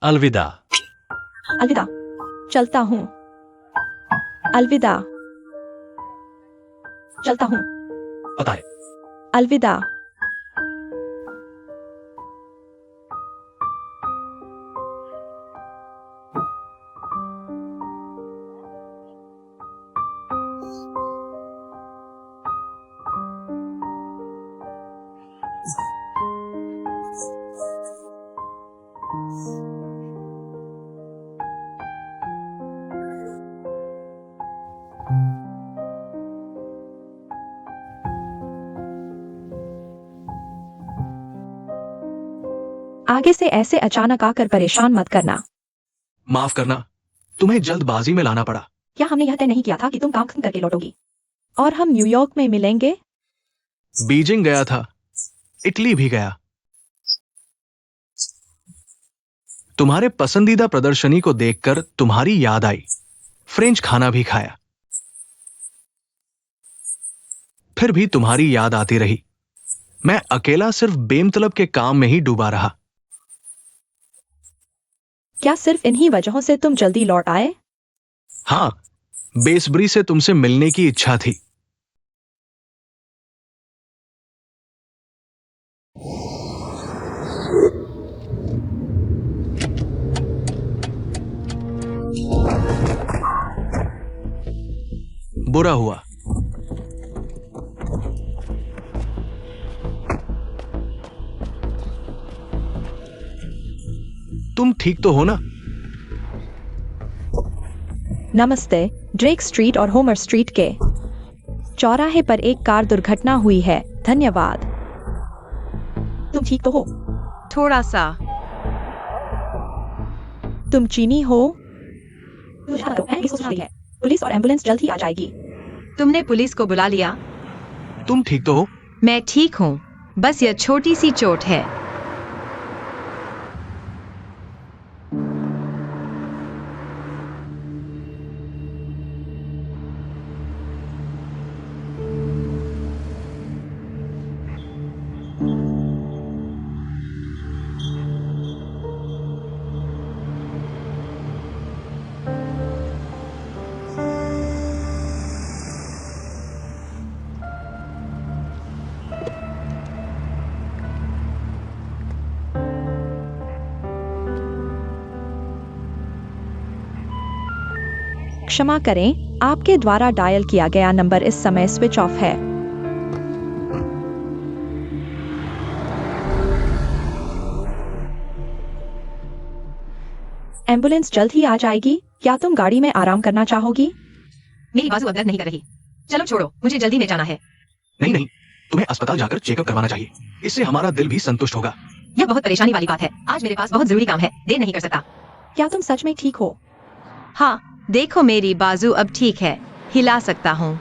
अलविदा। अलविदा। चलता हूँ। अलविदा। चलता हूँ। पता है। अलविदा। आगे से ऐसे अचानक आकर परेशान मत करना। माफ करना, तुम्हें जल्दबाजी में लाना पड़ा। क्या हमने यह तय नहीं किया था कि तुम काम खत्म करके लौटोगी और हम न्यूयॉर्क में मिलेंगे? बीजिंग गया था, इटली भी गया। तुम्हारे पसंदीदा प्रदर्शनी को देखकर तुम्हारी याद आई। फ्रेंच खाना भी खाया। फिर भी तुम्हारी याद आती रही। मैं अकेला सिर्फ बेमतलब के काम में ही डूबा रहा। क्या सिर्फ इन्हीं वजहों से तुम जल्दी लौट आए? हाँ, बेसब्री से तुमसे मिलने की इच्छा थी। बुरा हुआ। तुम ठीक तो हो ना? नमस्ते। ड्रेक स्ट्रीट और होमर स्ट्रीट के चौराहे पर एक कार दुर्घटना हुई है। धन्यवाद। तुम ठीक तो हो? थोड़ा सा। तुम चीनी हो? पुलिस और एम्बुलेंस जल्द ही आ जाएगी। तुमने पुलिस को बुला लिया? तुम ठीक तो हो? मैं ठीक हूँ, बस यह छोटी सी चोट है। क्षमा करें, आपके द्वारा डायल किया गया नंबर इस समय स्विच ऑफ है। एम्बुलेंस जल्द ही आ जाएगी। क्या तुम गाड़ी में आराम करना चाहोगी? मेरी बाजू अब दर्द नहीं कर रही। चलो छोड़ो, मुझे जल्दी में जाना है। नहीं नहीं, तुम्हें अस्पताल जाकर चेकअप करवाना चाहिए। इससे हमारा दिल भी संतुष्ट होगा। यह बहुत परेशानी वाली बात है। आज मेरे पास बहुत जरूरी काम है, देर नहीं कर सकता। क्या तुम सच में ठीक हो? हाँ, देखो मेरी बाजू अब ठीक है, हिला सकता हूँ।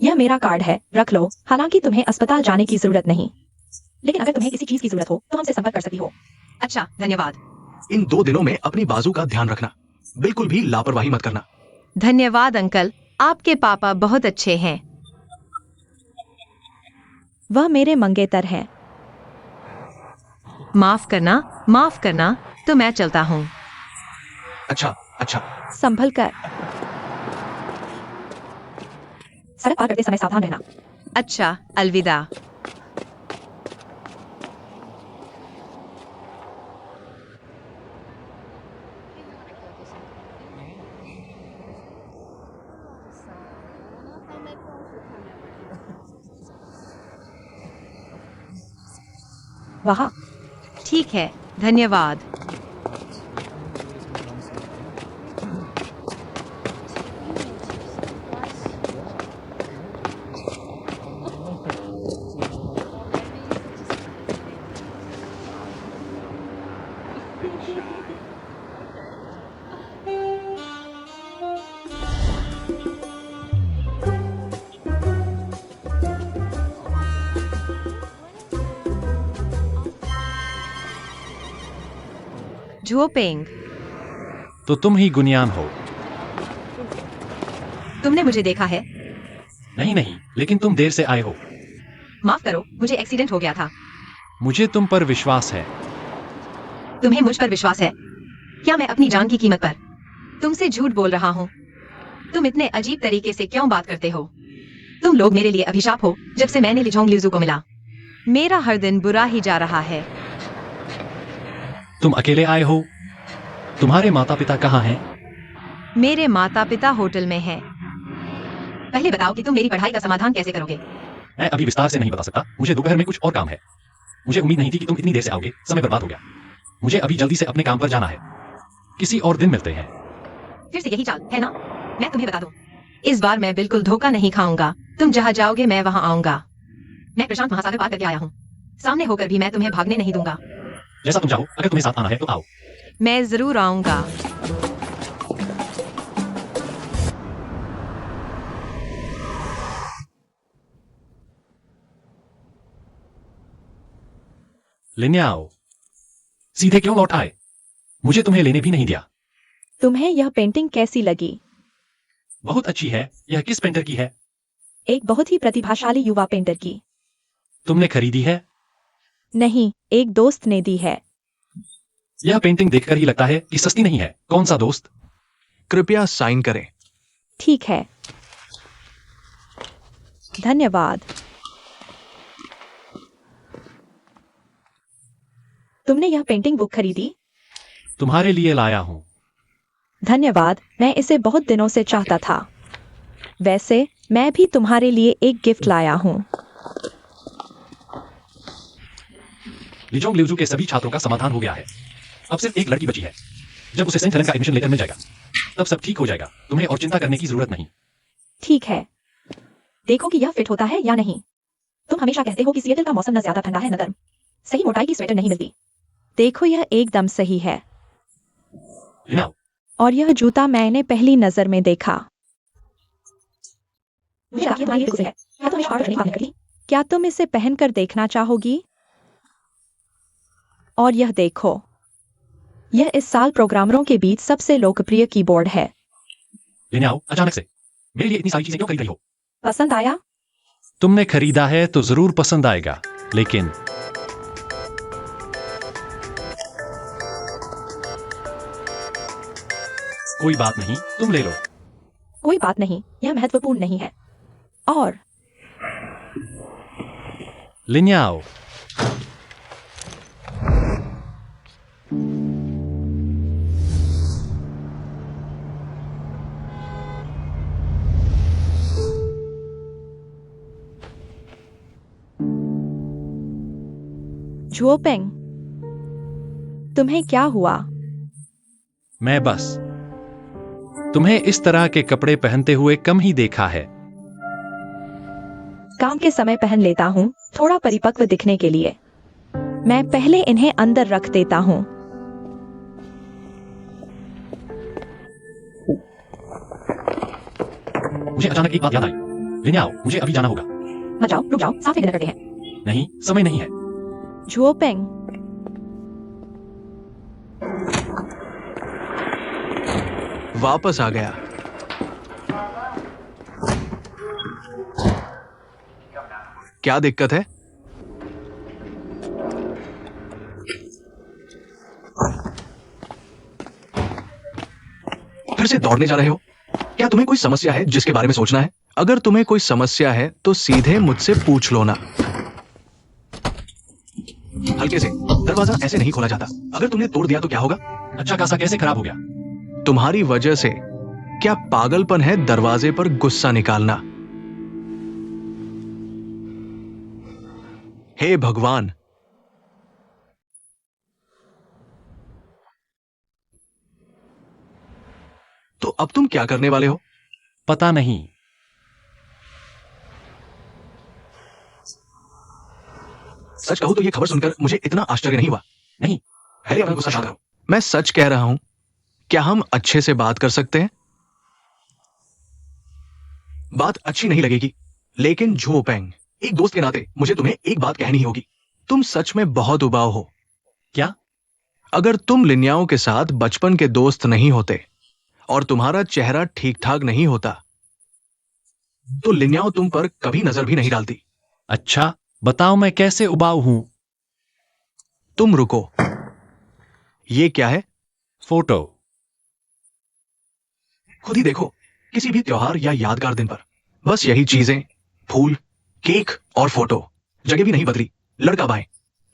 यह मेरा कार्ड है, रख लो। हालांकि तुम्हें अस्पताल जाने की जरूरत नहीं, लेकिन अगर तुम्हें किसी चीज की जरूरत हो तो हमसे संपर्क कर सकती हो। अच्छा, धन्यवाद। इन 2 दिनों में अपनी बाजू का ध्यान रखना। बिल्कुल भी लापरवाही मत करना। धन्यवाद अंकल, आपके पापा बहुत अच्छे हैं। वह मेरे मंगेतर हैं। माफ करना, तो मैं चलता हूँ। अच्छा अच्छा। संभल कर। सड़क पार करते समय सावधान रहना। अच्छा, अलविदा। वहाँ ठीक है, धन्यवाद। झोपेंग, तो तुम ही गुनियान हो। तुमने मुझे देखा है? नहीं नहीं, लेकिन तुम देर से आए हो। माफ करो, मुझे एक्सीडेंट हो गया था। मुझे तुम पर विश्वास है। तुम्हें मुझ पर विश्वास है? क्या मैं अपनी जान की कीमत पर तुमसे झूठ बोल रहा हूँ? तुम इतने अजीब तरीके से क्यों बात करते हो? तुम लोग मेरे लिए अभिशाप हो। जब से मैंने लिजोंग ल्यूजू को मिला, मेरा हर दिन बुरा ही जा रहा है। तुम अकेले आए हो? तुम्हारे माता पिता कहाँ हैं? मेरे माता पिता होटल में हैं। पहले बताओ कि तुम मेरी पढ़ाई का समाधान कैसे करोगे? मैं अभी विस्तार से नहीं बता सकता, मुझे दोपहर में कुछ और काम है। मुझे उम्मीद नहीं थी कि तुम इतनी देर से आओगे, समय बर्बाद हो गया। मुझे अभी जल्दी से अपने काम पर जाना है। किसी और दिन मिलते हैं। फिर से यही चाल है ना? मैं तुम्हें बता दूं, इस बार मैं बिल्कुल धोखा नहीं खाऊंगा। तुम जहाँ जाओगे मैं वहाँ आऊंगा। मैं प्रशांत महासागर पार करके आया हूँ। सामने होकर भी मैं तुम्हें भागने नहीं दूंगा। जैसा तुम चाहो, अगर तुम्हें साथ आना है तो आओ। मैं जरूर आऊंगा। लिन्याओ, सीधे क्यों लौट आए? मुझे तुम्हें लेने भी नहीं दिया। तुम्हें यह पेंटिंग कैसी लगी? बहुत अच्छी है। यह किस पेंटर की है? एक बहुत ही प्रतिभाशाली युवा पेंटर की। तुमने खरीदी है? नहीं, एक दोस्त ने दी है। यह पेंटिंग देखकर ही लगता है कि सस्ती नहीं है। कौन सा दोस्त? कृपया साइन करें। ठीक है, धन्यवाद। तुमने यह पेंटिंग बुक खरीदी? तुम्हारे लिए लाया हूँ। धन्यवाद, मैं इसे बहुत दिनों से चाहता था। वैसे मैं भी तुम्हारे लिए एक गिफ्ट लाया हूँ। लिजोंग ल्यूजू के सभी छात्रों का समाधान हो गया है। अब सिर्फ एक लड़की बची है। जब उसे सेंट हेलेन का एडमिशन लेटर मिल जाएगा, तब सब ठीक हो जाएगा। तुम्हें और चिंता करने की जरूरत नहीं। ठीक है, देखो कि यह फिट होता है या नहीं। तुम हमेशा कहते हो कि सिएटल का मौसम न ज्यादा ठंडा है न गर्म। सही मोटाई की स्वेटर नहीं मिलती। देखो, यह एकदम सही है। लिन्याओ, और यह जूता मैंने पहली नजर में देखा। मुझे लगा कि तुम्हारी गुस्से है। क्या तुम इस ऑर्डर नहीं करती? क्या तुम इसे पहनकर देखना चाहोगी? और यह देखो, यह इस साल प्रोग्रामरों के बीच सबसे लोकप्रिय कीबोर्ड है। लिन्याओ, अचानक से मेरे लिए इतनी सारी चीजें क्यों खरीद रही हो? पसंद आया? तुमने खरीदा है तो जरूर पसंद आएगा, लेकिन कोई बात नहीं, तुम ले लो। कोई बात नहीं, यह महत्वपूर्ण नहीं है। और लिन्याओ, झुओपेंग, तुम्हें क्या हुआ? मैं बस तुम्हें इस तरह के कपड़े पहनते हुए कम ही देखा है। काम के समय पहन लेता हूँ, थोड़ा परिपक्व दिखने के लिए। मैं पहले इन्हें अंदर रख देता हूँ। मुझे अचानक एक बात याद आई। लिन्याओ, मुझे अभी जाना होगा। मत जाओ, रुक जाओ, साथ में डिनर करते हैं। नहीं, समय नहीं है। झुओपेंग, वापस आ गया। क्या दिक्कत है? फिर से दौड़ने जा रहे हो? क्या तुम्हें कोई समस्या है जिसके बारे में सोचना है? अगर तुम्हें कोई समस्या है तो सीधे मुझसे पूछ लो ना। हल्के से, दरवाजा ऐसे नहीं खोला जाता। अगर तुमने तोड़ दिया तो क्या होगा? अच्छा खासा कैसे खराब हो गया? तुम्हारी वजह से। क्या पागलपन है दरवाजे पर गुस्सा निकालना? हे भगवान! तो अब तुम क्या करने वाले हो? पता नहीं। सच कहूं तो यह खबर सुनकर मुझे इतना आश्चर्य नहीं हुआ। नहीं, हैरी, अपना गुस्सा शांत करो। मैं सच कह रहा हूं। क्या हम अच्छे से बात कर सकते हैं? बात अच्छी नहीं लगेगी, लेकिन झुओपेंग, एक दोस्त के नाते मुझे तुम्हें एक बात कहनी होगी। तुम सच में बहुत उबाऊ हो। क्या? अगर तुम लिन्याओ के साथ बचपन के दोस्त नहीं होते और तुम्हारा चेहरा ठीक ठाक नहीं होता, तो लिन्याओ तुम पर कभी नजर भी नहीं डालती। अच्छा, बताओ मैं कैसे उबाऊ हूं? तुम रुको, ये क्या है? फोटो। खुद ही देखो, किसी भी त्योहार या यादगार दिन पर बस यही चीजें, फूल, केक और फोटो। जगह भी नहीं बदली, लड़का बाएं,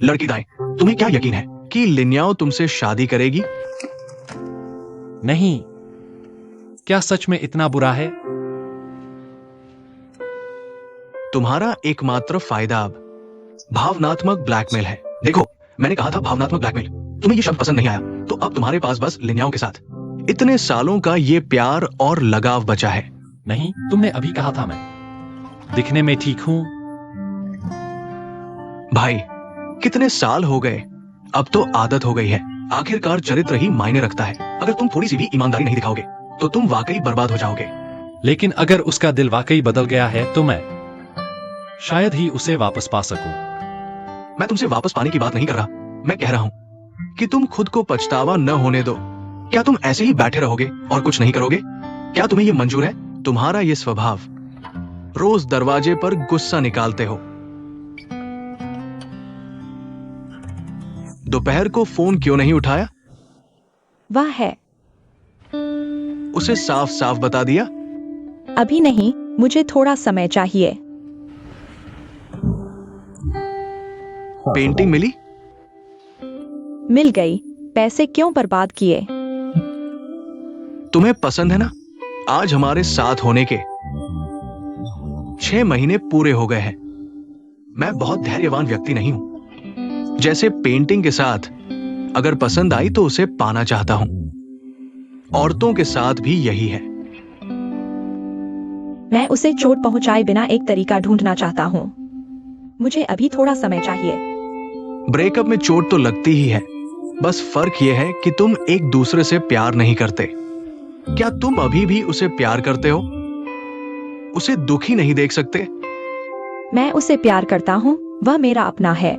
लड़की दाएं। तुम्हें क्या यकीन है कि लिन्याओ तुमसे शादी करेगी? नहीं, क्या सच में इतना बुरा है? तुम्हारा एकमात्र फायदा अब भावनात्मक ब्लैकमेल है। देखो, मैंने कहा था भावनात्मक ब्लैकमेल। तुम्हें ये शब्द पसंद नहीं आया, तो अब तुम्हारे पास बस लिन्याओ के साथ इतने सालों का ये प्यार और लगाव बचा है। नहीं, तुमने अभी कहा था मैं दिखने में ठीक हूं। भाई, कितने साल हो गए, अब तो आदत हो गई है। आखिरकार चरित्र ही मायने रखता है। अगर तुम थोड़ी सी भी ईमानदारी नहीं दिखाओगे तो तुम वाकई बर्बाद हो जाओगे। लेकिन अगर उसका दिल वाकई बदल गया है तो मैं शायद ही उसे वापस पा सकूं। मैं तुमसे वापस पाने की बात नहीं कर रहा। मैं कह रहा हूं कि तुम खुद को पछतावा न होने दो। क्या तुम ऐसे ही बैठे रहोगे और कुछ नहीं करोगे? क्या तुम्हें यह मंजूर है? तुम्हारा ये स्वभाव, रोज दरवाजे पर गुस्सा निकालते हो, दोपहर को फोन क्यों नहीं उठाया? वह है। उसे साफ साफ बता दिया। अभी नहीं, मुझे थोड़ा समय चाहिए। पेंटिंग मिली? मिल गई। पैसे क्यों बर्बाद किए? तुम्हें पसंद है ना? आज हमारे साथ होने के 6 महीने पूरे हो गए हैं। मैं बहुत धैर्यवान व्यक्ति नहीं हूं। जैसे पेंटिंग के साथ अगर पसंद आई तो उसे पाना चाहता हूं। औरतों के साथ भी यही है। मैं उसे चोट पहुंचाए बिना एक तरीका ढूंढना चाहता हूं। मुझे अभी थोड़ा समय चाहिए। ब्रेकअप में चोट तो लगती ही है, बस फर्क यह है कि तुम एक दूसरे से प्यार नहीं करते। क्या तुम अभी भी उसे प्यार करते हो? उसे दुखी नहीं देख सकते? मैं उसे प्यार करता हूं, वह मेरा अपना है।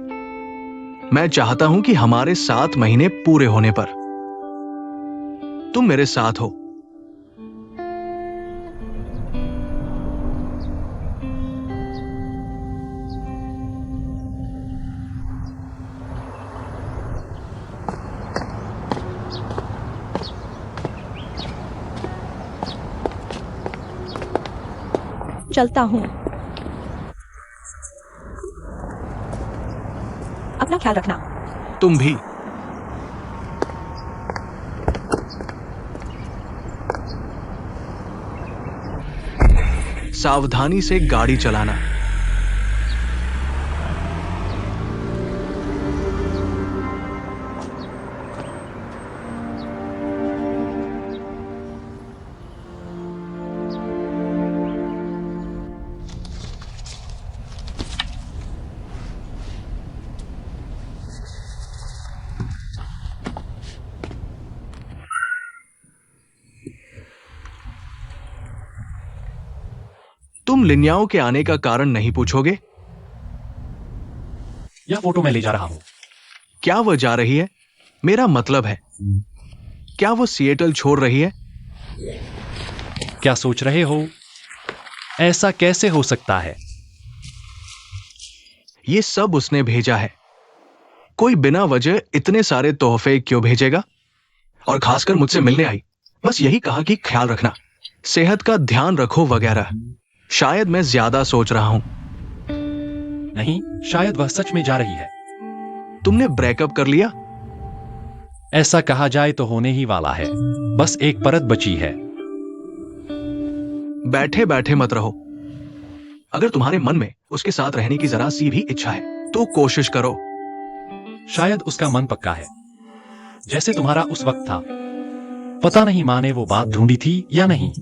मैं चाहता हूं कि हमारे 7 महीने पूरे होने पर तुम मेरे साथ हो। चलता हूं। अपना ख्याल रखना। तुम भी। सावधानी से गाड़ी चलाना। तुम लिन्याओ के आने का कारण नहीं पूछोगे? यह फोटो मैं ले जा रहा हूं। क्या वह जा रही है? मेरा मतलब है, क्या वो सिएटल छोड़ रही है? क्या सोच रहे हो? ऐसा कैसे हो सकता है? ये सब उसने भेजा है। कोई बिना वजह इतने सारे तोहफे क्यों भेजेगा? और खासकर मुझसे मिलने आई, बस यही कहा कि ख्याल रखना, सेहत का ध्यान रखो वगैरह। शायद मैं ज्यादा सोच रहा हूं। नहीं, शायद वह सच में जा रही है। तुमने ब्रेकअप कर लिया? ऐसा कहा जाए तो होने ही वाला है। बस एक परत बची है। बैठे बैठे मत रहो। अगर तुम्हारे मन में उसके साथ रहने की जरा सी भी इच्छा है तो कोशिश करो। शायद उसका मन पक्का है, जैसे तुम्हारा उस वक्त था। पता नहीं माँ ने वो बात ढूंढी थी या नहीं।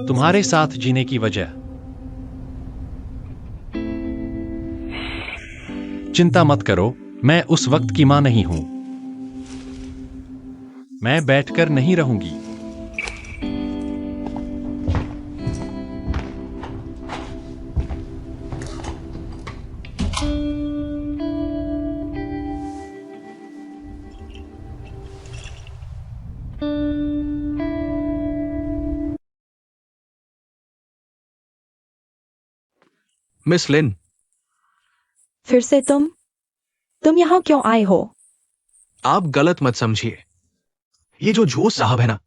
तुम्हारे साथ जीने की वजह। चिंता मत करो, मैं उस वक्त की मां नहीं हूं। मैं बैठकर नहीं रहूंगी। मिस लिन, फिर से तुम तुम यहाँ क्यों आए हो? आप गलत मत समझिए। ये जो झो साहब है ना,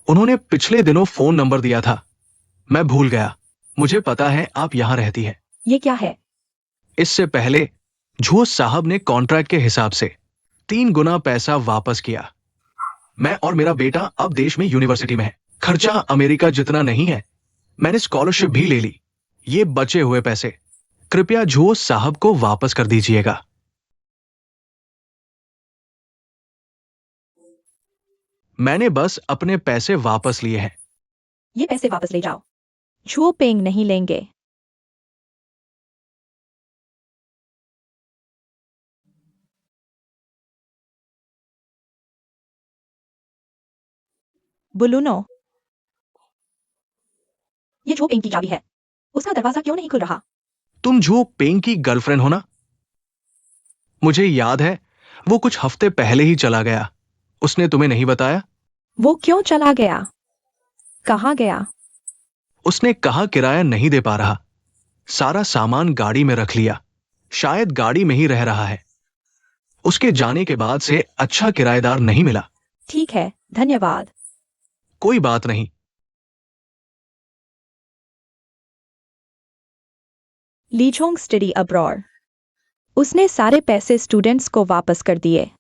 उन्होंने पिछले दिनों फोन नंबर दिया था। मैं भूल गया। मुझे पता है आप यहाँ रहती है। ये क्या है? इससे पहले झो साहब ने कॉन्ट्रैक्ट के हिसाब से 3 गुना पैसा वापस किया। मैं और मेरा बेटा अब देश में यूनिवर्सिटी में है। खर्चा अमेरिका जितना नहीं है। मैंने स्कॉलरशिप भी ले ली। ये बचे हुए पैसे कृपया झो साहब को वापस कर दीजिएगा। मैंने बस अपने पैसे वापस लिए हैं। ये पैसे वापस ले जाओ। झो पेंग नहीं लेंगे। बुलूनो, ये झो पेंग की चाबी है। उसका दरवाजा क्यों नहीं खुल रहा? तुम झो पेंग की गर्लफ्रेंड हो ना? मुझे याद है, वो कुछ हफ्ते पहले ही चला गया। उसने तुम्हें नहीं बताया? वो क्यों चला गया? कहाँ गया? उसने कहा किराया नहीं दे पा रहा। सारा सामान गाड़ी में रख लिया। शायद गाड़ी में ही रह रहा है। उसके जाने के बाद से अच्छा किराएदार नहीं मिला। ठीक है, धन्यवाद। कोई बात नहीं। लीचोंग स्टडी अब्रॉड। उसने सारे पैसे स्टूडेंट्स को वापस कर दिए।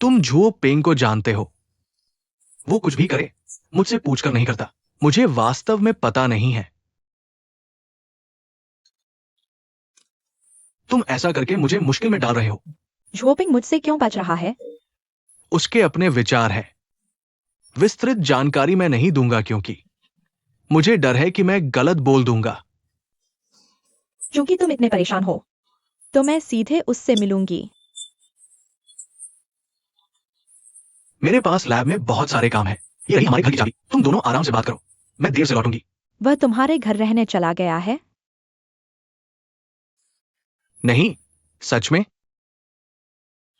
तुम झो पेंग को जानते हो। वो कुछ भी करे मुझसे पूछकर नहीं करता। मुझे वास्तव में पता नहीं है। तुम ऐसा करके मुझे मुश्किल में डाल रहे हो। झो पेंग मुझसे क्यों बच रहा है? उसके अपने विचार हैं। विस्तृत जानकारी मैं नहीं दूंगा क्योंकि मुझे डर है कि मैं गलत बोल दूंगा। क्योंकि तुम इतने परेशान हो, तो मैं सीधे उससे मिलूंगी। मेरे पास लैब में बहुत सारे काम हैं। ये रही हमारे घर की चाबी। तुम दोनों आराम से बात करो। मैं देर से लौटूंगी। वह तुम्हारे घर रहने चला गया है? नहीं, सच में?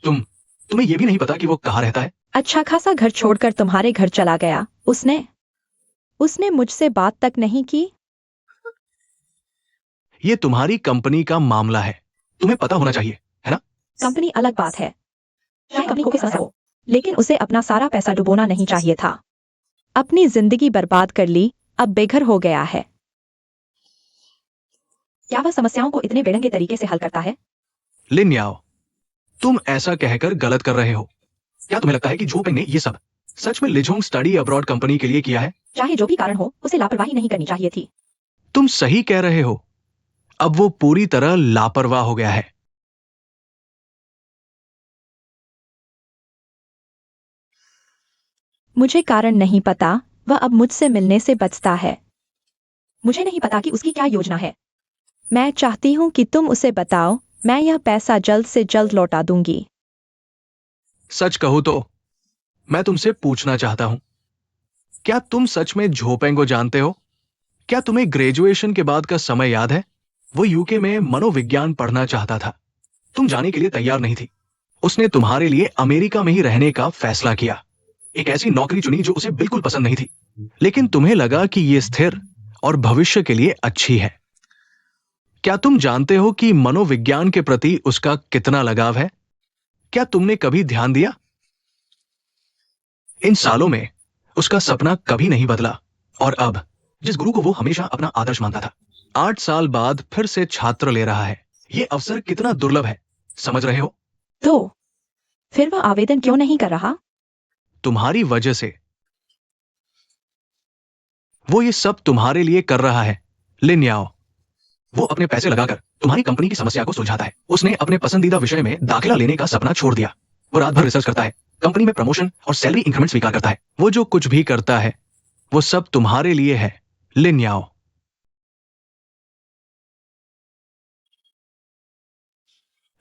तुम्हें यह भी नहीं पता कि वो कहाँ रहता है? अच्छा खासा घर छोड़कर तुम्हारे घर चला गया। उसने मुझसे बात तक नहीं की। ये तुम्हारी कंपनी का मामला है। तुम्हें पता होना चाहिए, है ना? कंपनी अलग बात है। चाहे कंपनी को भी समझ हो, लेकिन उसे अपना सारा पैसा डुबोना नहीं चाहिए था। अपनी जिंदगी बर्बाद कर ली, अब बेघर हो गया है। क्या वह समस्याओं को इतने बेढंगे तरीके से हल करता है? लिन याओ, तुम ऐसा कहकर गलत कर रहे हो। क्या तुम्हें लगता है कि झो पेंग ने ये सब सच में लिजोंग स्टडी अब्रॉड कंपनी के लिए किया है? चाहे जो भी कारण हो, उसे लापरवाही नहीं करनी चाहिए थी। तुम सही कह रहे हो। अब वो पूरी तरह लापरवाह हो गया है। मुझे कारण नहीं पता। वह अब मुझसे मिलने से बचता है। मुझे नहीं पता कि उसकी क्या योजना है। मैं चाहती हूं कि तुम उसे बताओ। मैं यह पैसा जल्द से जल्द लौटा दूंगी। सच कहूं तो मैं तुमसे पूछना चाहता हूं, क्या तुम सच में झो पेंग को जानते हो? क्या तुम्हें ग्रेजुएशन के बाद का समय याद है? वो यूके में मनोविज्ञान पढ़ना चाहता था। तुम जाने के लिए तैयार नहीं थी। उसने तुम्हारे लिए अमेरिका में ही रहने का फैसला किया। एक ऐसी नौकरी चुनी जो उसे बिल्कुल पसंद नहीं थी, लेकिन तुम्हें लगा कि यह स्थिर और भविष्य के लिए अच्छी है। क्या तुम जानते हो कि मनोविज्ञान के प्रति उसका कितना लगाव है? क्या तुमने कभी ध्यान दिया? इन सालों में उसका सपना कभी नहीं बदला, और अब जिस गुरु को वो हमेशा अपना आदर्श मानता था, 8 साल बाद फिर से छात्र ले रहा है। यह अवसर कितना दुर्लभ है, समझ रहे हो? तो फिर वह आवेदन क्यों नहीं कर रहा? तुम्हारी वजह से। वो ये सब तुम्हारे लिए कर रहा है, लिन याओ। वो अपने पैसे लगाकर तुम्हारी कंपनी की समस्या को सुलझाता है। उसने अपने पसंदीदा विषय में दाखिला लेने का सपना छोड़ दिया। वो रात भर रिसर्च करता है, कंपनी में प्रमोशन और सैलरी इंक्रीमेंट स्वीकार करता है। वो जो कुछ भी करता है वो सब तुम्हारे लिए है, लिन याओ।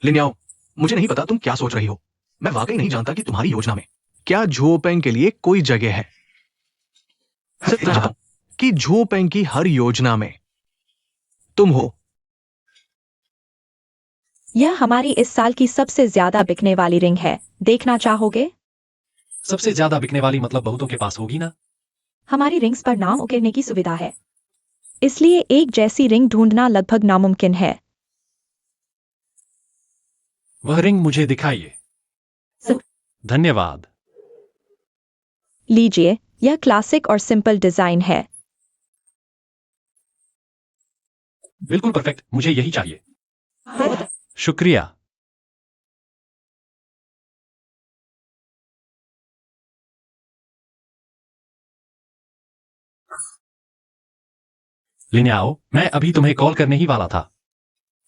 लिन याओ, मुझे नहीं पता तुम क्या सोच रही हो। मैं वाकई नहीं जानता कि तुम्हारी योजना में क्या झो पेंग के लिए कोई जगह है। सिर्फ इतना जानता हूं कि झो पेंग की हर योजना में तुम हो यह हमारी इस साल की सबसे ज्यादा बिकने वाली रिंग है, देखना चाहोगे? सबसे ज्यादा बिकने वाली मतलब बहुतों के पास होगी ना? हमारी रिंग्स पर नाम उकेरने की सुविधा है, इसलिए एक जैसी रिंग ढूंढना लगभग नामुमकिन है। वह रिंग मुझे दिखाइए। स- धन्यवाद। लीजिए, यह क्लासिक और सिंपल डिजाइन है। बिल्कुल परफेक्ट, मुझे यही चाहिए। शुक्रिया। लिन्याओ, मैं अभी तुम्हें कॉल करने ही वाला था।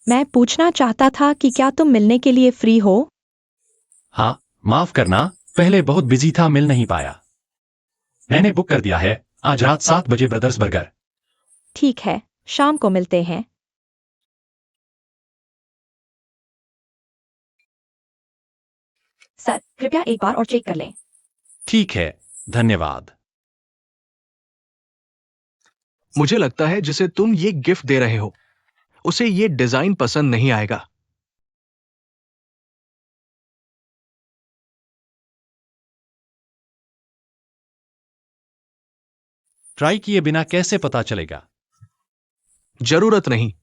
मैं पूछना चाहता था कि क्या तुम मिलने के लिए फ्री हो? हाँ, माफ करना, पहले बहुत बिजी था, मिल नहीं पाया। मैंने बुक कर दिया है, आज रात 7 बजे ब्रदर्स बर्गर। ठीक है, शाम को मिलते हैं। सर, कृपया एक बार और चेक कर लें। ठीक है, धन्यवाद। मुझे लगता है जिसे तुम ये गिफ्ट दे रहे हो उसे ये डिजाइन पसंद नहीं आएगा। ट्राई किए बिना कैसे पता चलेगा? जरूरत नहीं,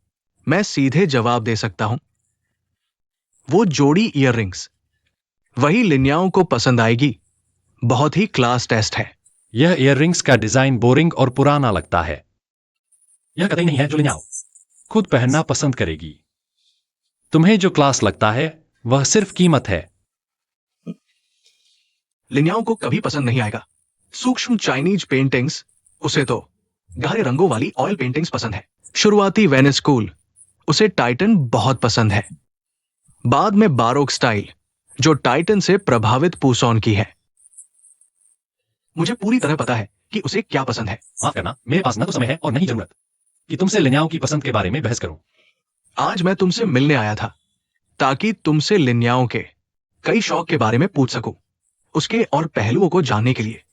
मैं सीधे जवाब दे सकता हूं। वो जोड़ी इयररिंग्स वही लिन्याओं को पसंद आएगी। बहुत ही क्लास टेस्ट है। यह इयररिंग्स का डिजाइन बोरिंग और पुराना लगता है। यह कतई नहीं है जो लिन्याओ खुद पहनना पसंद करेगी। तुम्हें जो क्लास लगता है वह सिर्फ कीमत है। लिन्याओं को कभी पसंद नहीं आएगा। सूक्ष्म चाइनीज पेंटिंग्स उसे तो गहरे रंगों वाली ऑयल पेंटिंग्स पसंद है। शुरुआती वेनिस स्कूल उसे टाइटन बहुत पसंद है। बाद में बारोक स्टाइल जो टाइटन से प्रभावित पूसॉन की है। मुझे पूरी तरह पता है कि उसे क्या पसंद है। माफ करना, मेरे पास न तो समय है और न ही जरूरत कि तुमसे लिन्याओ की पसंद के बारे में बहस करूं। आज मैं तुमसे मिलने आया था ताकि तुमसे लिन्याओं के कई शौक के बारे में पूछ सकूं, उसके और पहलुओं को जानने के लिए।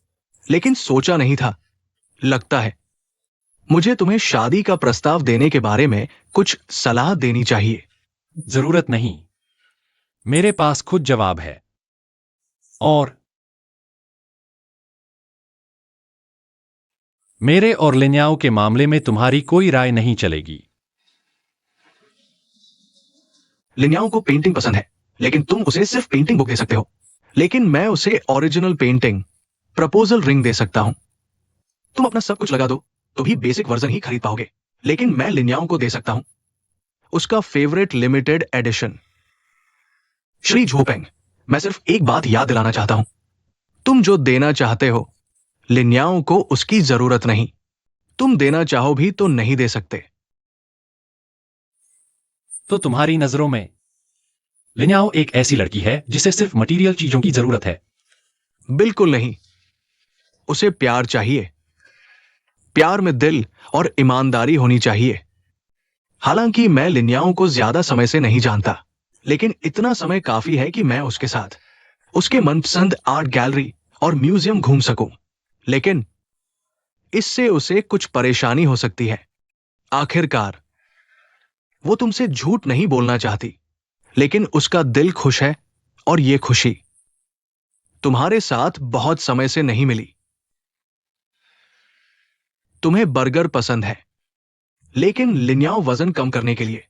लेकिन सोचा नहीं था, लगता है मुझे तुम्हें शादी का प्रस्ताव देने के बारे में कुछ सलाह देनी चाहिए। जरूरत नहीं, मेरे पास खुद जवाब है। और मेरे और लिन्याओ के मामले में तुम्हारी कोई राय नहीं चलेगी। लिन्याओं को पेंटिंग पसंद है, लेकिन तुम उसे सिर्फ पेंटिंग बुक दे सकते हो। लेकिन मैं उसे ओरिजिनल पेंटिंग प्रपोजल रिंग दे सकता हूं। तुम अपना सब कुछ लगा दो तो भी बेसिक वर्जन ही खरीद पाओगे। लेकिन मैं लिन्याओं को दे सकता हूं उसका फेवरेट लिमिटेड एडिशन। श्री झोपेंग, मैं सिर्फ एक बात याद दिलाना चाहता हूं, तुम जो देना चाहते हो लिन्याओं को उसकी जरूरत नहीं। तुम देना चाहो भी तो नहीं दे सकते। तो तुम्हारी नजरों में लिन्याओ एक ऐसी लड़की है जिसे सिर्फ मटेरियल चीजों की जरूरत है? बिल्कुल नहीं, उसे प्यार चाहिए। प्यार में दिल और ईमानदारी होनी चाहिए। हालांकि मैं लिन्याओं को ज्यादा समय से नहीं जानता, लेकिन इतना समय काफी है कि मैं उसके साथ उसके मनपसंद आर्ट गैलरी और म्यूजियम घूम सकूं। लेकिन इससे उसे कुछ परेशानी हो सकती है। आखिरकार वो तुमसे झूठ नहीं बोलना चाहती, लेकिन उसका दिल खुश है और ये खुशी तुम्हारे साथ बहुत समय से नहीं मिली। तुम्हें बर्गर पसंद है, लेकिन लिन्याओ वजन कम करने के लिए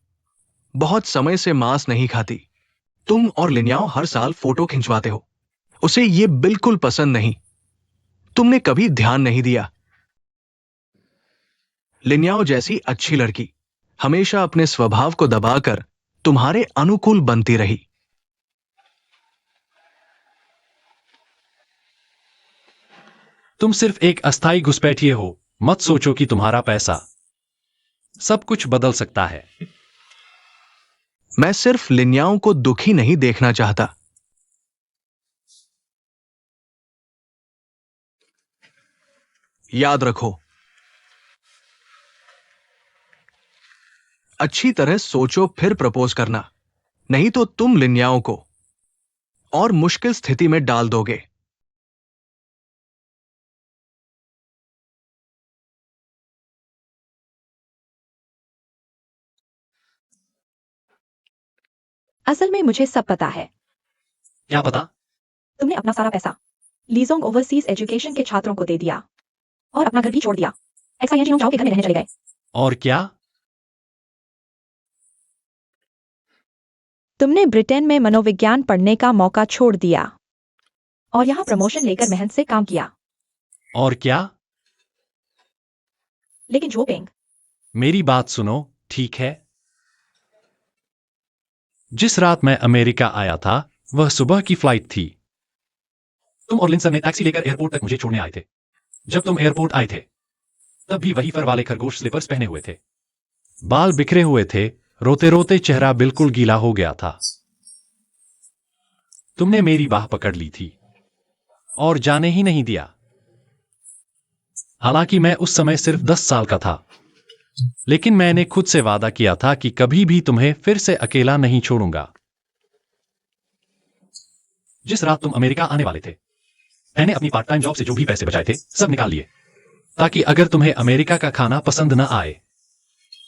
बहुत समय से मांस नहीं खाती। तुम और लिन्याओ हर साल फोटो खिंचवाते हो, उसे ये बिल्कुल पसंद नहीं। तुमने कभी ध्यान नहीं दिया। लिन्याओ जैसी अच्छी लड़की हमेशा अपने स्वभाव को दबाकर तुम्हारे अनुकूल बनती रही। तुम सिर्फ एक अस्थाई घुसपैठिए हो। मत सोचो कि तुम्हारा पैसा सब कुछ बदल सकता है। मैं सिर्फ लिन्याओं को दुखी नहीं देखना चाहता। याद रखो, अच्छी तरह सोचो फिर प्रपोज करना, नहीं तो तुम लिन्याओं को और मुश्किल स्थिति में डाल दोगे। असल में मुझे सब पता है। क्या पता? तुमने अपना सारा पैसा लीजोंग ओवरसीज एजुकेशन के छात्रों को दे दिया और अपना घर भी छोड़ दिया। एक्साइजिंग चाओ के घर में रहने चले गए। और क्या? तुमने ब्रिटेन में मनोविज्ञान पढ़ने का मौका छोड़ दिया और यहाँ प्रमोशन लेकर मेहनत से काम किया। और क्या? लेकिन जोपिंग, मेरी बात सुनो, ठीक है? जिस रात मैं अमेरिका आया था वह सुबह की फ्लाइट थी। तुम और लिंसन ने टैक्सी लेकर एयरपोर्ट तक मुझे छोड़ने आए थे। जब तुम एयरपोर्ट आए थे तब भी वही फर वाले खरगोश स्लीपर्स पहने हुए थे। बाल बिखरे हुए थे, रोते रोते चेहरा बिल्कुल गीला हो गया था। तुमने मेरी बाह पकड़ ली थी और जाने ही नहीं दिया। हालांकि मैं उस समय सिर्फ 10 साल का था, लेकिन मैंने खुद से वादा किया था कि कभी भी तुम्हें फिर से अकेला नहीं छोड़ूंगा। जिस रात तुम अमेरिका आने वाले थे मैंने अपनी पार्ट टाइम जॉब से जो भी पैसे बचाए थे सब निकाल लिए, ताकि अगर तुम्हें अमेरिका का खाना पसंद न आए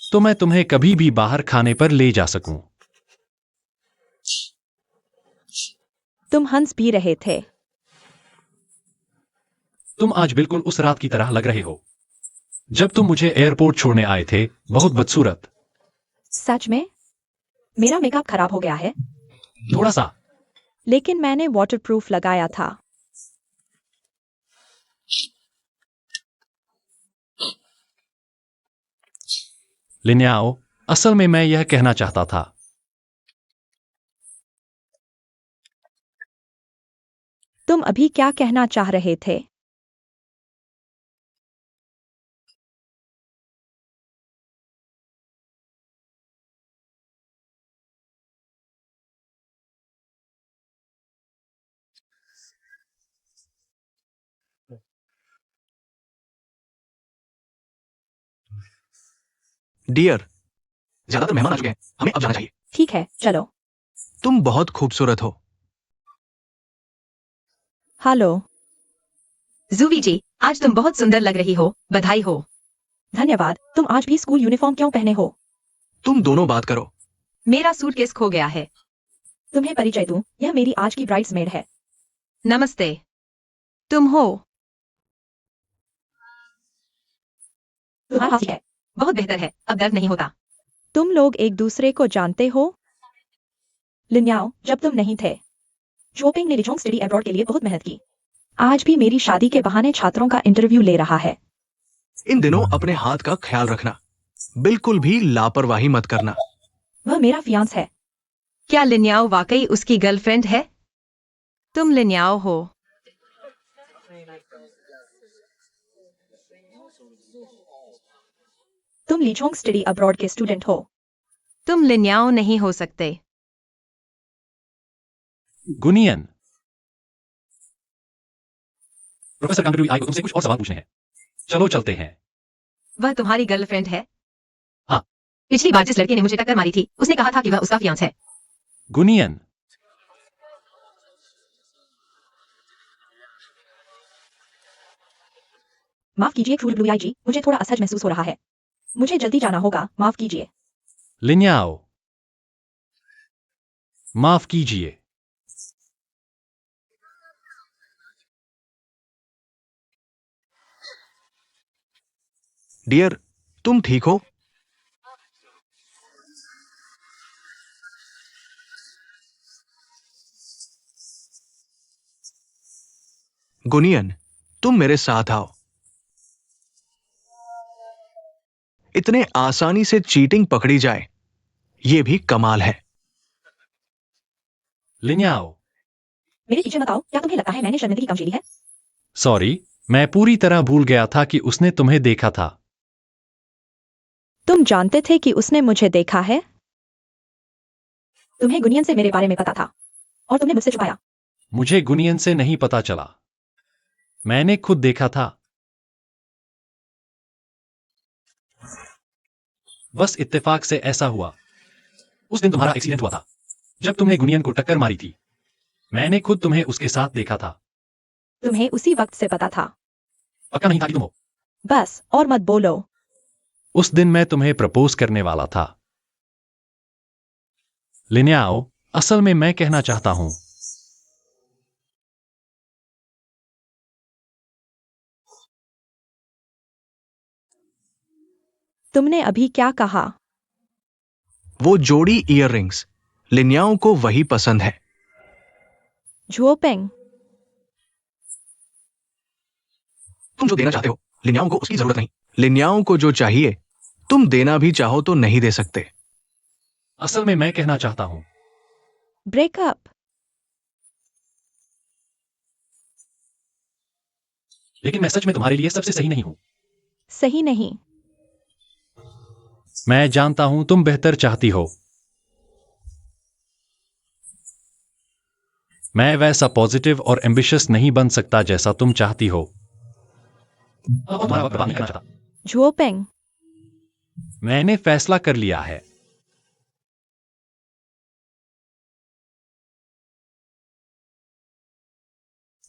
तो मैं तुम्हें कभी भी बाहर खाने पर ले जा सकूं। तुम हंस भी रहे थे। तुम आज बिल्कुल उस रात की तरह लग रहे हो जब तुम मुझे एयरपोर्ट छोड़ने आए थे। बहुत बदसूरत। सच में? मेरा मेकअप खराब हो गया है, थोड़ा सा। लेकिन मैंने वाटरप्रूफ लगाया था। लिन्याओ, असल में मैं यह कहना चाहता था। तुम अभी क्या कहना चाह रहे थे? डियर, ज्यादातर मेहमान आ चुके हैं, हमें अब जाना चाहिए। ठीक है, चलो। तुम बहुत खूबसूरत हो। हेलो। जूवी जी, आज तुम बहुत सुंदर लग रही हो, बधाई हो। धन्यवाद। तुम आज भी स्कूल यूनिफॉर्म क्यों पहने हो? तुम दोनों बात करो। मेरा सूटकेस खो गया है। तुम्हें परिचय दूं, यह मेरी आज की ब्राइड्समेड है। नमस्ते। तुम हो? तुम्हारा हाथ ठीक है। बहुत बेहतर है, अब दर्द नहीं होता। तुम लोग एक दूसरे को जानते हो? लिन्याओ, जब तुम नहीं थे जोपिंग ने लिचोंग स्टडी अब्रॉड के लिए बहुत मेहनत की। आज भी मेरी शादी के बहाने छात्रों का इंटरव्यू ले रहा है। इन दिनों अपने हाथ का ख्याल रखना, बिल्कुल भी लापरवाही मत करना। वह मेरा फियांस है। क्या लिन्याओ वाकई उसकी गर्लफ्रेंड है? तुम लिन्याओ हो? तुम लिचोंग स्टडी अब्रॉड के स्टूडेंट हो। तुम लिन्याओ नहीं हो सकते। गुनियन, प्रोफेसर कांगडू आई को तुमसे कुछ और सवाल पूछने हैं। चलो चलते हैं। वह तुम्हारी गर्लफ्रेंड है? हाँ। पिछली बार जिस लड़के ने मुझे टक्कर मारी थी उसने कहा था कि वह उसका फियांस है। गुनियन, माफ कीजिए क्रूर ब्लू आई जी, मुझे थोड़ा असहज महसूस हो रहा है। मुझे जल्दी जाना होगा, माफ कीजिए। लिन्याओ, माफ कीजिए। डियर, तुम ठीक हो? गुनियन, तुम मेरे साथ आओ। इतने आसानी से चीटिंग पकड़ी जाए, यह भी कमाल है। लिन्याओ, मेरे पीछे मत आओ। क्या तुम्हें लगता है मैंने शर्मिंदगी कम झेली है? सॉरी, मैं पूरी तरह भूल गया था कि उसने तुम्हें देखा था। तुम जानते थे कि उसने मुझे देखा है? तुम्हें गुनियन से मेरे बारे में पता था और तुमने मुझसे छुपाया। मुझे गुनियन से नहीं पता चला, मैंने खुद देखा था। बस इत्तेफाक से ऐसा हुआ। उस दिन तुम्हारा एक्सीडेंट हुआ था जब तुमने गुनियन को टक्कर मारी थी। मैंने खुद तुम्हें उसके साथ देखा था। तुम्हें उसी वक्त से पता था। पक्का नहीं था कि तुम हो। बस और मत बोलो। उस दिन मैं तुम्हें प्रपोज करने वाला था। लिन्याओ, असल में मैं कहना चाहता हूं, तुमने अभी क्या कहा? वो जोड़ी इयररिंग्स, लिन्याओं को वही पसंद है। झुओपेंग, तुम जो देना चाहते हो, लिन्याओं को उसकी जरूरत नहीं। लिन्याओं को जो चाहिए, तुम देना भी चाहो तो नहीं दे सकते। असल में मैं कहना चाहता हूं, ब्रेकअप। लेकिन मैं सच में तुम्हारे लिए सबसे सही नहीं हूं। सही नहीं। मैं जानता हूं तुम बेहतर चाहती हो। मैं वैसा पॉजिटिव और एम्बिशियस नहीं बन सकता जैसा तुम चाहती हो। अब तुम्हारा वक्त बर्बाद नहीं करना चाहता। झुओपेंग, मैंने फैसला कर लिया है।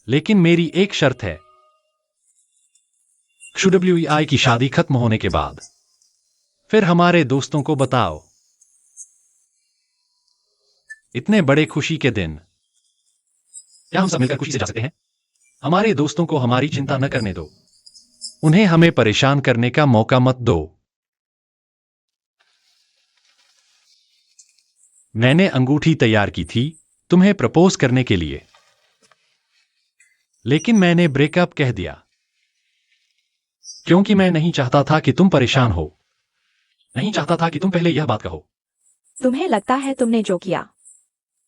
लेकिन मेरी एक शर्त है। XWEI की शादी खत्म होने के बाद फिर हमारे दोस्तों को बताओ। इतने बड़े खुशी के दिन क्या हम सब मिलकर खुशी से जा सकते हैं? हमारे दोस्तों को हमारी चिंता न करने दो। उन्हें हमें परेशान करने का मौका मत दो। मैंने अंगूठी तैयार की थी तुम्हें प्रपोज करने के लिए, लेकिन मैंने ब्रेकअप कह दिया क्योंकि मैं नहीं चाहता था कि तुम परेशान हो। नहीं चाहता था कि तुम पहले यह बात कहो। तुम्हें लगता है तुमने जो किया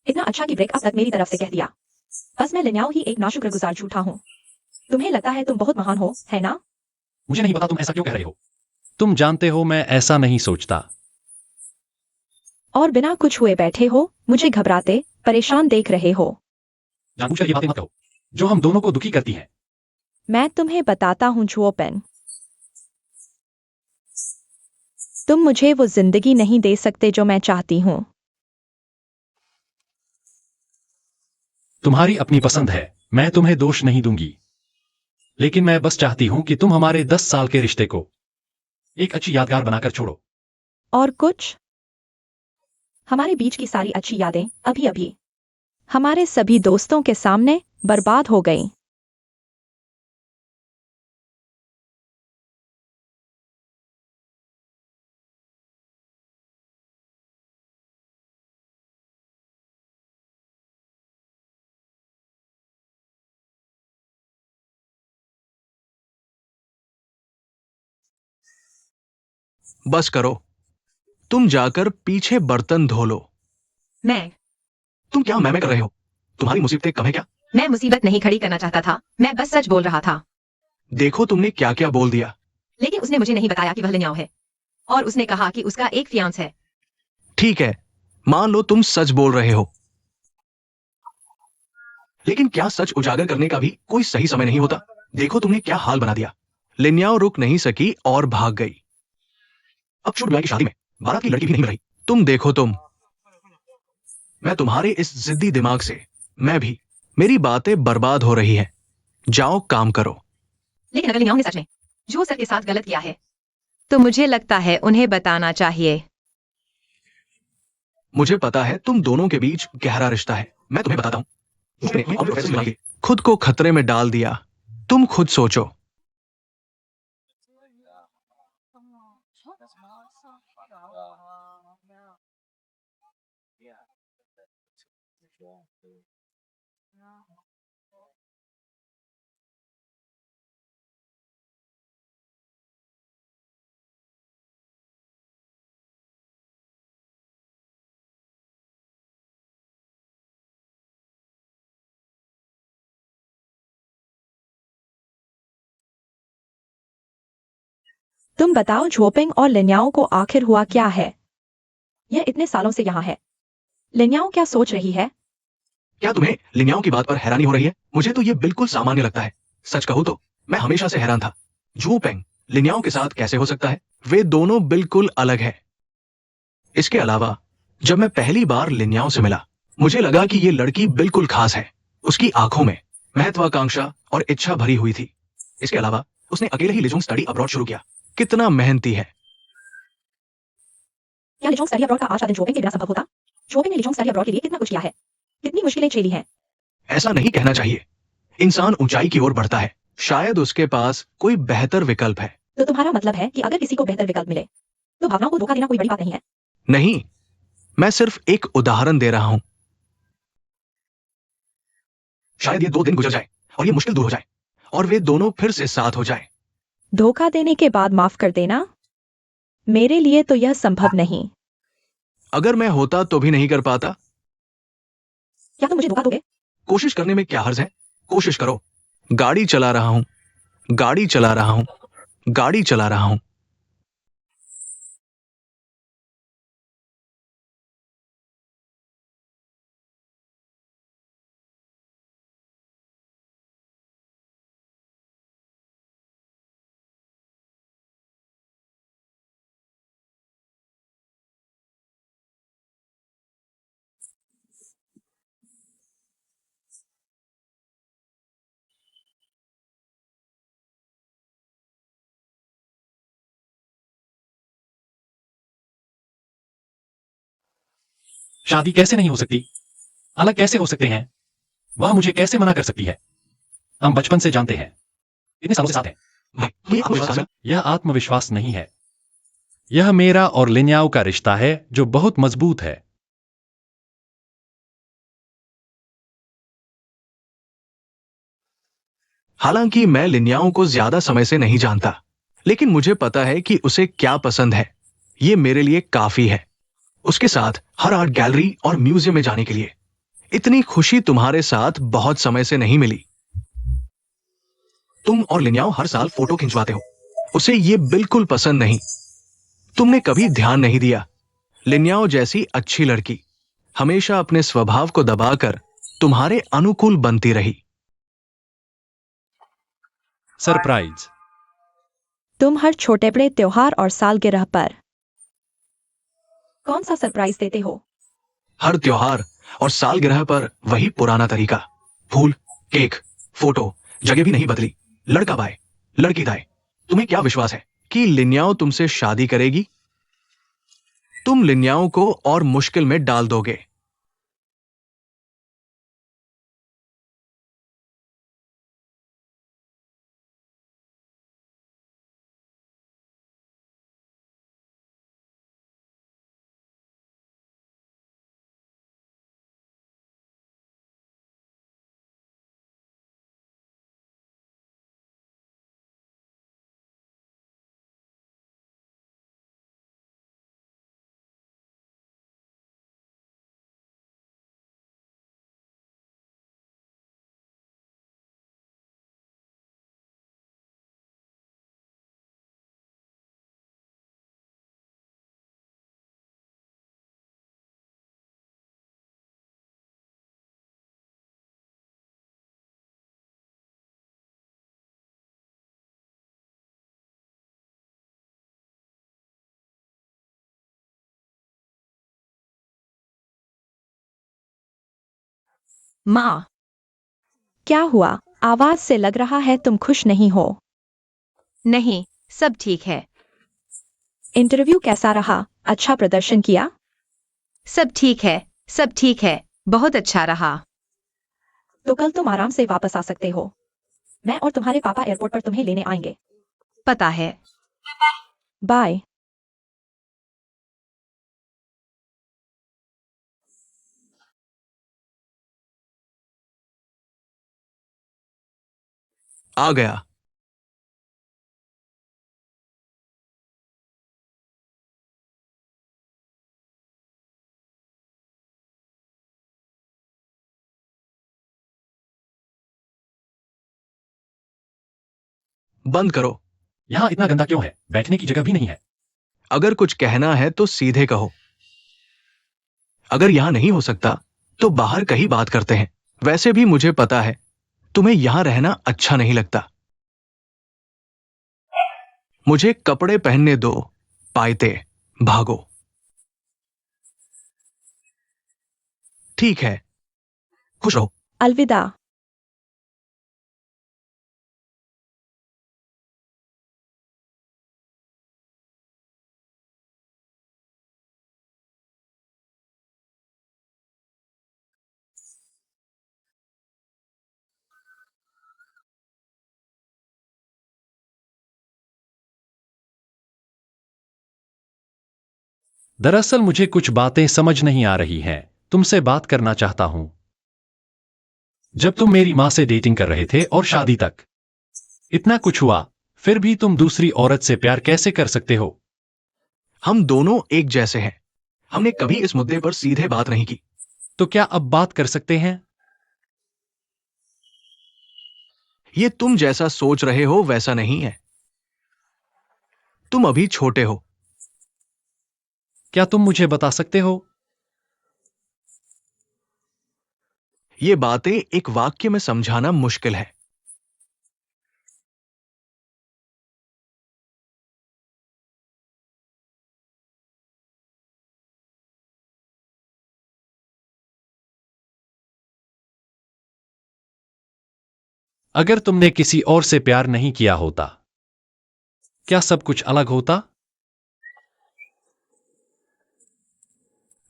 इतना अच्छा कि ब्रेकअप तक मेरी तरफ से कह दिया। बस मैं लिन्याओ ही एक नाशुक्रगुजार झूठा हूँ। तुम्हें लगता है तुम बहुत महान हो, है ना? मुझे नहीं पता तुम ऐसा क्यों कह रहे हो। तुम जानते हो मैं ऐसा नहीं सोचता। और बिना कुछ हुए बैठे हो, मुझे घबराते, परेशान देख रहे हो। जानबूझकर ये बातें मत कहो जो हम दोनों को दुखी करती हैं। मैं तुम्हें बताता हूँ झुओपेंग, तुम मुझे वो जिंदगी नहीं दे सकते जो मैं चाहती हूँ। तुम्हारी अपनी पसंद है, मैं तुम्हें दोष नहीं दूंगी, लेकिन मैं बस चाहती हूं कि तुम हमारे 10 साल के रिश्ते को एक अच्छी यादगार बनाकर छोड़ो। और कुछ? हमारे बीच की सारी अच्छी यादें अभी अभी हमारे सभी दोस्तों के सामने बर्बाद हो गई। बस करो, तुम जाकर पीछे बर्तन धो लो। मैं तुम क्या मैं कर रहे हो? तुम्हारी मुसीबतें कम है क्या? मैं मुसीबत नहीं खड़ी करना चाहता था, मैं बस सच बोल रहा था। देखो तुमने क्या क्या बोल दिया। लेकिन उसने मुझे नहीं बताया कि वह लिन्याओ है, और उसने कहा कि उसका एक फियांस है। ठीक है, मान लो तुम सच बोल रहे हो, लेकिन क्या सच उजागर करने का भी कोई सही समय नहीं होता? देखो तुमने क्या हाल बना दिया। लिन्याओ रुक नहीं सकी और भाग गई। अब छूट ब्याह की शादी में बारात की लड़की भी नहीं मिल रही। तुम देखो मैं तुम्हारे इस जिद्दी दिमाग से, मैं भी, मेरी बातें बर्बाद हो रही हैं। जाओ काम करो। लेकिन अगर लिन्याओ ने सच में जो सर के साथ गलत किया है, तो मुझे लगता है उन्हें बताना चाहिए। मुझे पता है तुम दोनों के बीच गहरा रिश्ता है। मैं तुम्हें बताता हूं, उसने अपने प्रोफेसर बना के खुद को खतरे में डाल दिया। तुम खुद सोचो। तुम बताओ झुओपेंग और लिन्याओ को आखिर हुआ क्या है? यह इतने सालों से यहाँ है। लिन्याओ क्या सोच रही है? क्या तुम्हें लिन्याओ की बात पर हैरानी हो रही है? मुझे तो ये बिल्कुल सामान्य लगता है। सच कहूं तो मैं हमेशा से हैरान था, झुओपेंग लिन्याओ के साथ कैसे हो सकता है? वे दोनों बिल्कुल अलग हैं। इसके अलावा जब मैं पहली बार लिन्याओ से मिला, मुझे लगा कि ये लड़की बिल्कुल खास है। उसकी आंखों में महत्वाकांक्षा और इच्छा भरी हुई थी। इसके अलावा उसने अकेले ही लिजोंग स्टडी अब्रॉड शुरू किया। कितना मेहनती है। क्या लिजोंग स्टडी अब्रॉड का आज का दिन झुओपेंग के बिना संभव होता? शोबे ने लिजोंग स्टडी अब्रॉड के लिए कितना कुछ किया है, कितनी मुश्किलें झेली हैं। ऐसा नहीं कहना चाहिए। इंसान ऊंचाई की ओर बढ़ता है, शायद उसके पास कोई बेहतर विकल्प है। तो तुम्हारा मतलब है कि अगर किसी को बेहतर विकल्प मिले तो भावनाओं को धोखा देना कोई बड़ी बात नहीं है। नहीं, मैं सिर्फ एक उदाहरण दे रहा हूं। शायद ये 2 दिन गुजर जाए और ये मुश्किल दूर हो जाए और वे दोनों फिर से साथ हो जाए। धोखा देने के बाद माफ कर देना, मेरे लिए तो यह संभव नहीं। अगर मैं होता तो भी नहीं कर पाता। क्या तुम मुझे धोखा दोगे? कोशिश करने में क्या हर्ज है? कोशिश करो। गाड़ी चला रहा हूं, गाड़ी चला रहा हूं, गाड़ी चला रहा हूं। शादी कैसे नहीं हो सकती? अलग कैसे हो सकते हैं? वह मुझे कैसे मना कर सकती है? हम बचपन से जानते हैं, इतने सालों से साथ हैं। ये आत्मविश्वास है। यह आत्मविश्वास नहीं है। यह मेरा और लिन्याओ का रिश्ता है जो बहुत मजबूत है। हालांकि मैं लिन्याओं को ज्यादा समय से नहीं जानता, लेकिन मुझे पता है कि उसे क्या पसंद है। ये मेरे लिए काफी है। उसके साथ हर आर्ट गैलरी और म्यूजियम में जाने के लिए। इतनी खुशी तुम्हारे साथ बहुत समय से नहीं मिली। तुम और लिन्याओ हर साल फोटो खिंचवाते हो। उसे ये बिल्कुल पसंद नहीं। तुमने कभी ध्यान नहीं दिया। लिन्याओ जैसी अच्छी लड़की हमेशा अपने स्वभाव को दबाकर तुम्हारे अनुकूल बनती रही। सरप्राइज। तुम हर छोटे बड़े त्योहार और सालगिरह पर कौन सा सरप्राइज देते हो? हर त्योहार और सालगिरह पर वही पुराना तरीका। फूल, केक, फोटो। जगह भी नहीं बदली। लड़का बाय, लड़की दाएं। तुम्हें क्या विश्वास है कि लिन्याओ तुमसे शादी करेगी? तुम लिन्याओ को और मुश्किल में डाल दोगे। माँ, क्या हुआ? आवाज से लग रहा है तुम खुश नहीं हो। नहीं, सब ठीक है। इंटरव्यू कैसा रहा? अच्छा प्रदर्शन किया? सब ठीक है, सब ठीक है। बहुत अच्छा रहा। तो कल तुम आराम से वापस आ सकते हो। मैं और तुम्हारे पापा एयरपोर्ट पर तुम्हें लेने आएंगे। पता है। बाय। आ गया। बंद करो। यहां इतना गंदा क्यों है? बैठने की जगह भी नहीं है। अगर कुछ कहना है तो सीधे कहो। अगर यहां नहीं हो सकता तो बाहर कहीं बात करते हैं। वैसे भी मुझे पता है तुम्हें यहां रहना अच्छा नहीं लगता। मुझे कपड़े पहनने दो। पायते, भागो। ठीक है, खुश रहो। अलविदा। दरअसल मुझे कुछ बातें समझ नहीं आ रही हैं, तुमसे बात करना चाहता हूं। जब तुम मेरी मां से डेटिंग कर रहे थे और शादी तक इतना कुछ हुआ, फिर भी तुम दूसरी औरत से प्यार कैसे कर सकते हो? हम दोनों एक जैसे हैं। हमने कभी इस मुद्दे पर सीधे बात नहीं की। तो क्या अब बात कर सकते हैं? ये तुम जैसा सोच रहे हो वैसा नहीं है। तुम अभी छोटे हो। क्या तुम मुझे बता सकते हो? ये बातें एक वाक्य में समझाना मुश्किल है। अगर तुमने किसी और से प्यार नहीं किया होता, क्या सब कुछ अलग होता?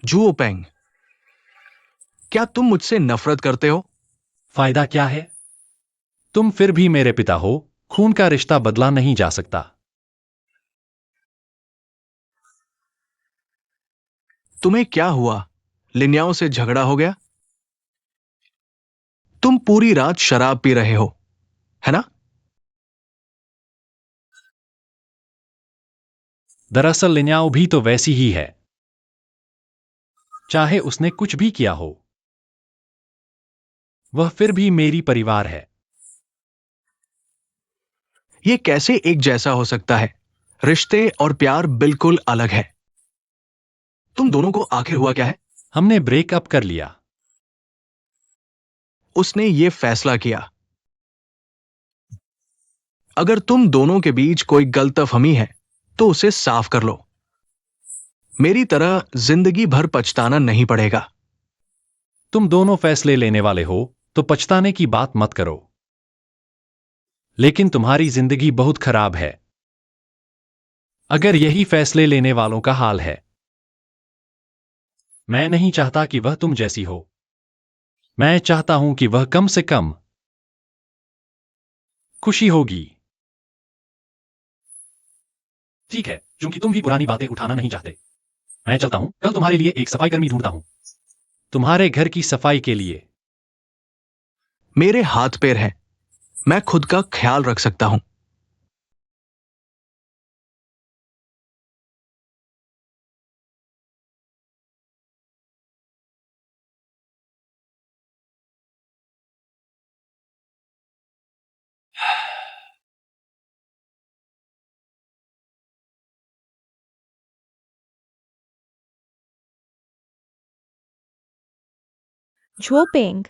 जुओ पेंग, क्या तुम मुझसे नफरत करते हो? फायदा क्या है? तुम फिर भी मेरे पिता हो, खून का रिश्ता बदला नहीं जा सकता। तुम्हें क्या हुआ? लिन्याओं से झगड़ा हो गया? तुम पूरी रात शराब पी रहे हो, है ना? दरअसल लिन्याओ भी तो वैसी ही है, चाहे उसने कुछ भी किया हो, वह फिर भी मेरी परिवार है। यह कैसे एक जैसा हो सकता है? रिश्ते और प्यार बिल्कुल अलग है। तुम दोनों को आखिर हुआ क्या है? हमने ब्रेकअप कर लिया। उसने ये फैसला किया। अगर तुम दोनों के बीच कोई गलतफहमी है तो उसे साफ कर लो। मेरी तरह जिंदगी भर पछताना नहीं पड़ेगा। तुम दोनों फैसले लेने वाले हो तो पछताने की बात मत करो। लेकिन तुम्हारी जिंदगी बहुत खराब है अगर यही फैसले लेने वालों का हाल है। मैं नहीं चाहता कि वह तुम जैसी हो। मैं चाहता हूं कि वह कम से कम खुशी होगी। ठीक है, क्योंकि तुम भी पुरानी बातें उठाना नहीं चाहते। मैं चलता हूं, कल तुम्हारे लिए एक सफाई कर्मी ढूंढता हूं। तुम्हारे घर की सफाई के लिए। मेरे हाथ पैर हैं, मैं खुद का ख्याल रख सकता हूं। झुओ पेंग,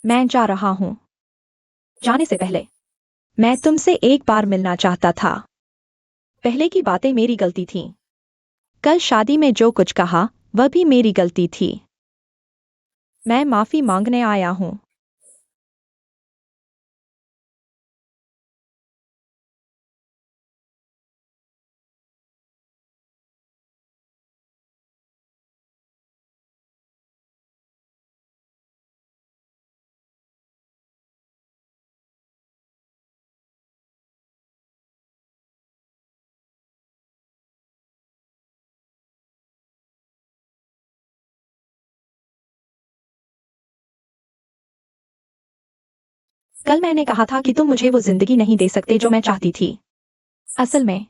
मैं जा रहा हूं। जाने से पहले मैं तुमसे एक बार मिलना चाहता था। पहले की बातें मेरी गलती थी। कल शादी में जो कुछ कहा वह भी मेरी गलती थी। मैं माफी मांगने आया हूं। कल मैंने कहा था कि तुम मुझे वो जिंदगी नहीं दे सकते जो मैं चाहती थी। असल में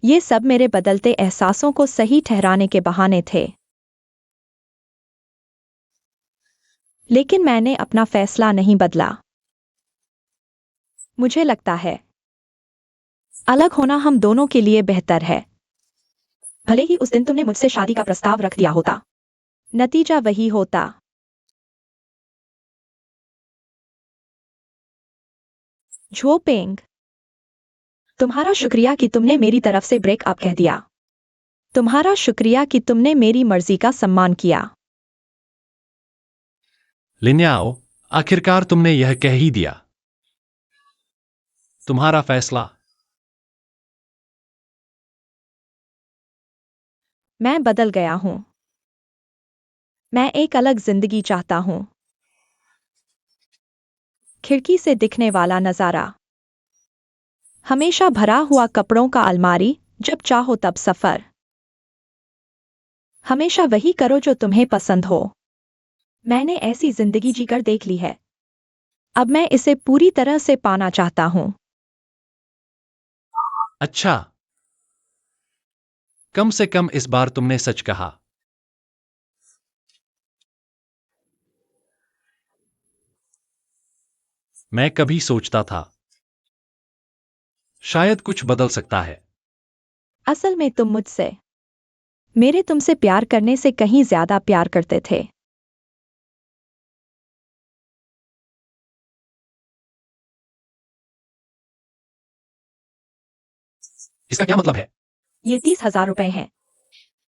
ये सब मेरे बदलते एहसासों को सही ठहराने के बहाने थे। लेकिन मैंने अपना फैसला नहीं बदला। मुझे लगता है अलग होना हम दोनों के लिए बेहतर है। भले ही उस दिन तुमने मुझसे शादी का प्रस्ताव रख दिया होता, नतीजा वही होता। झुओ पेंग, तुम्हारा शुक्रिया कि तुमने मेरी तरफ से ब्रेकअप कह दिया। तुम्हारा शुक्रिया कि तुमने मेरी मर्जी का सम्मान किया। लिन्याओ, आखिरकार तुमने यह कह ही दिया। तुम्हारा फैसला। मैं बदल गया हूं। मैं एक अलग जिंदगी चाहता हूं। खिड़की से दिखने वाला नजारा, हमेशा भरा हुआ कपड़ों का अलमारी, जब चाहो तब सफर। हमेशा वही करो जो तुम्हें पसंद हो। मैंने ऐसी जिंदगी जीकर देख ली है। अब मैं इसे पूरी तरह से पाना चाहता हूं। अच्छा, कम से कम इस बार तुमने सच कहा। मैं कभी सोचता था शायद कुछ बदल सकता है। असल में तुम मुझसे, मेरे तुमसे प्यार करने से कहीं ज्यादा प्यार करते थे। इसका क्या मतलब है? ये 30,000 रुपए हैं।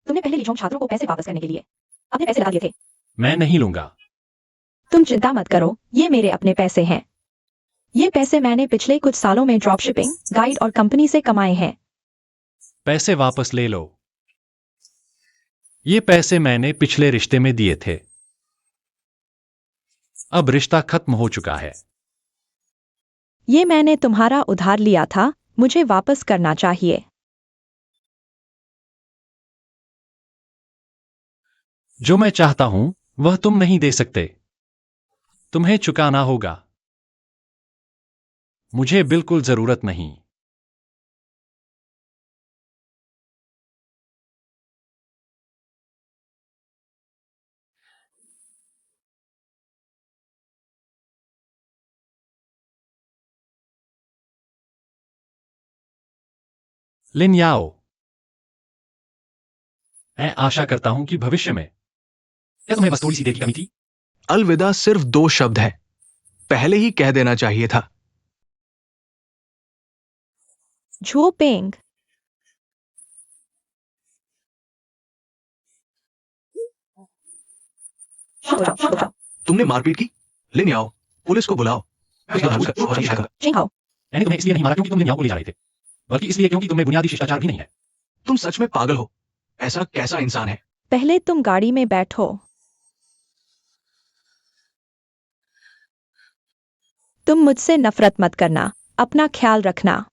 तुमने पहले लिजोंग छात्रों को पैसे वापस करने के लिए अपने पैसे लगा दिए थे। मैं नहीं लूंगा। तुम चिंता मत करो, ये मेरे अपने पैसे हैं। ये पैसे मैंने पिछले कुछ सालों में ड्रॉप शिपिंग, गाइड और कंपनी से कमाए हैं। पैसे वापस ले लो। ये पैसे मैंने पिछले रिश्ते में दिए थे। अब रिश्ता खत्म हो चुका है। ये मैंने तुम्हारा उधार लिया था, मुझे वापस करना चाहिए। जो मैं चाहता हूं वह तुम नहीं दे सकते। तुम्हें चुकाना होगा। मुझे बिल्कुल जरूरत नहीं। लिन याओ, मैं आशा करता हूं कि भविष्य में। क्या तुम्हें बस थोड़ी सी देर की कमी थी? अलविदा सिर्फ 2 शब्द हैं। पहले ही कह देना चाहिए था। झो पेंग। तुमने मारपीट की। लिन आओ, पुलिस को बुलाओ। जिंग हाओ, मैंने तुम्हें इसलिए नहीं मारा क्योंकि तुम लिन याओ को ले जा रहे थे, बल्कि इसलिए क्योंकि तुम में बुनियादी शिष्टाचार भी नहीं है। तुम सच में पागल हो। ऐसा कैसा इंसान है? पहले तुम गाड़ी में बैठो। तुम मुझसे नफरत मत करना, अपना ख्याल रखना।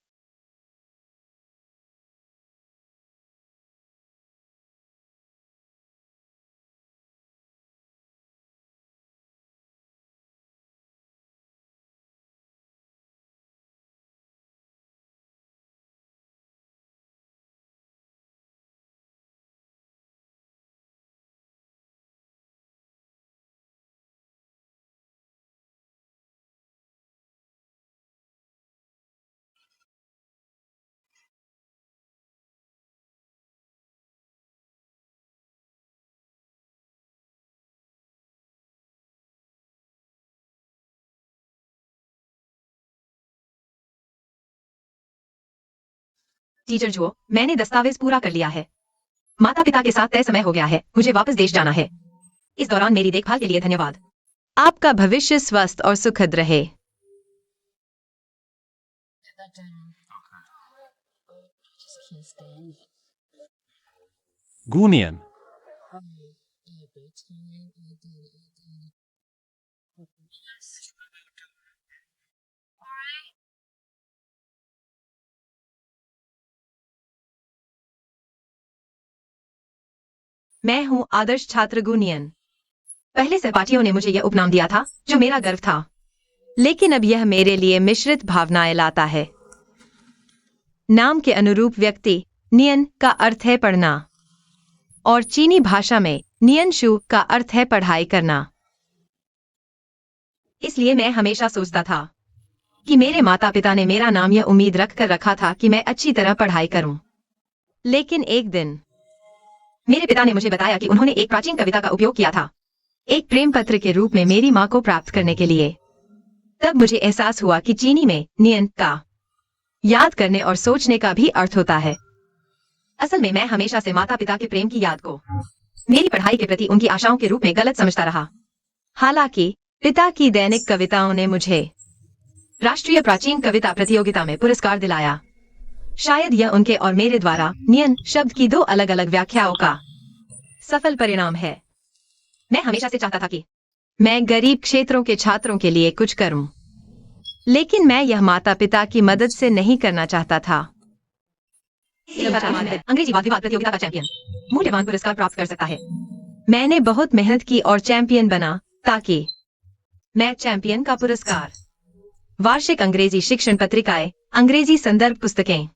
टीचर जुओ, मैंने दस्तावेज पूरा कर लिया है। माता पिता के साथ तय समय हो गया है, मुझे वापस देश जाना है। इस दौरान मेरी देखभाल के लिए धन्यवाद। आपका भविष्य स्वस्थ और सुखद रहे। गूनियन, मैं हूँ आदर्श छात्र गुनियन। पहले सहपाठियों ने मुझे यह उपनाम दिया था, जो मेरा गर्व था। लेकिन अब यह मेरे लिए मिश्रित भावनाएं लाता है। नाम के अनुरूप व्यक्ति नियन का अर्थ है पढ़ना, और चीनी भाषा में नियनशु का अर्थ है पढ़ाई करना। इसलिए मैं हमेशा सोचता था कि मेरे माता पिता ने मेरा नाम यह उम्मीद रख कर रखा था कि मैं अच्छी तरह पढ़ाई करूं। लेकिन एक दिन मेरे पिता ने मुझे बताया कि उन्होंने एक प्राचीन कविता का उपयोग किया था, एक प्रेम पत्र के रूप में मेरी मां को प्राप्त करने के लिए। तब मुझे एहसास हुआ कि चीनी में नियन का याद करने और सोचने का भी अर्थ होता है। असल में मैं हमेशा से माता पिता के प्रेम की याद को मेरी पढ़ाई के प्रति उनकी आशाओं के रूप में गलत समझता रहा। हालांकि पिता की दैनिक कविताओं ने मुझे राष्ट्रीय प्राचीन कविता प्रतियोगिता में पुरस्कार दिलाया। शायद यह उनके और मेरे द्वारा नियन शब्द की दो अलग अलग व्याख्याओं का सफल परिणाम है। मैं हमेशा से चाहता था कि मैं गरीब क्षेत्रों के छात्रों के लिए कुछ करूं, लेकिन मैं यह माता पिता की मदद से नहीं करना चाहता था। अंग्रेजी वाद विवाद प्रतियोगिता का चैंपियन मूल्यवान पुरस्कार प्राप्त कर सकता है। मैंने बहुत मेहनत की और चैंपियन बना, ताकि मैं चैंपियन का पुरस्कार वार्षिक अंग्रेजी शिक्षण पत्रिकाएं, अंग्रेजी संदर्भ पुस्तकें,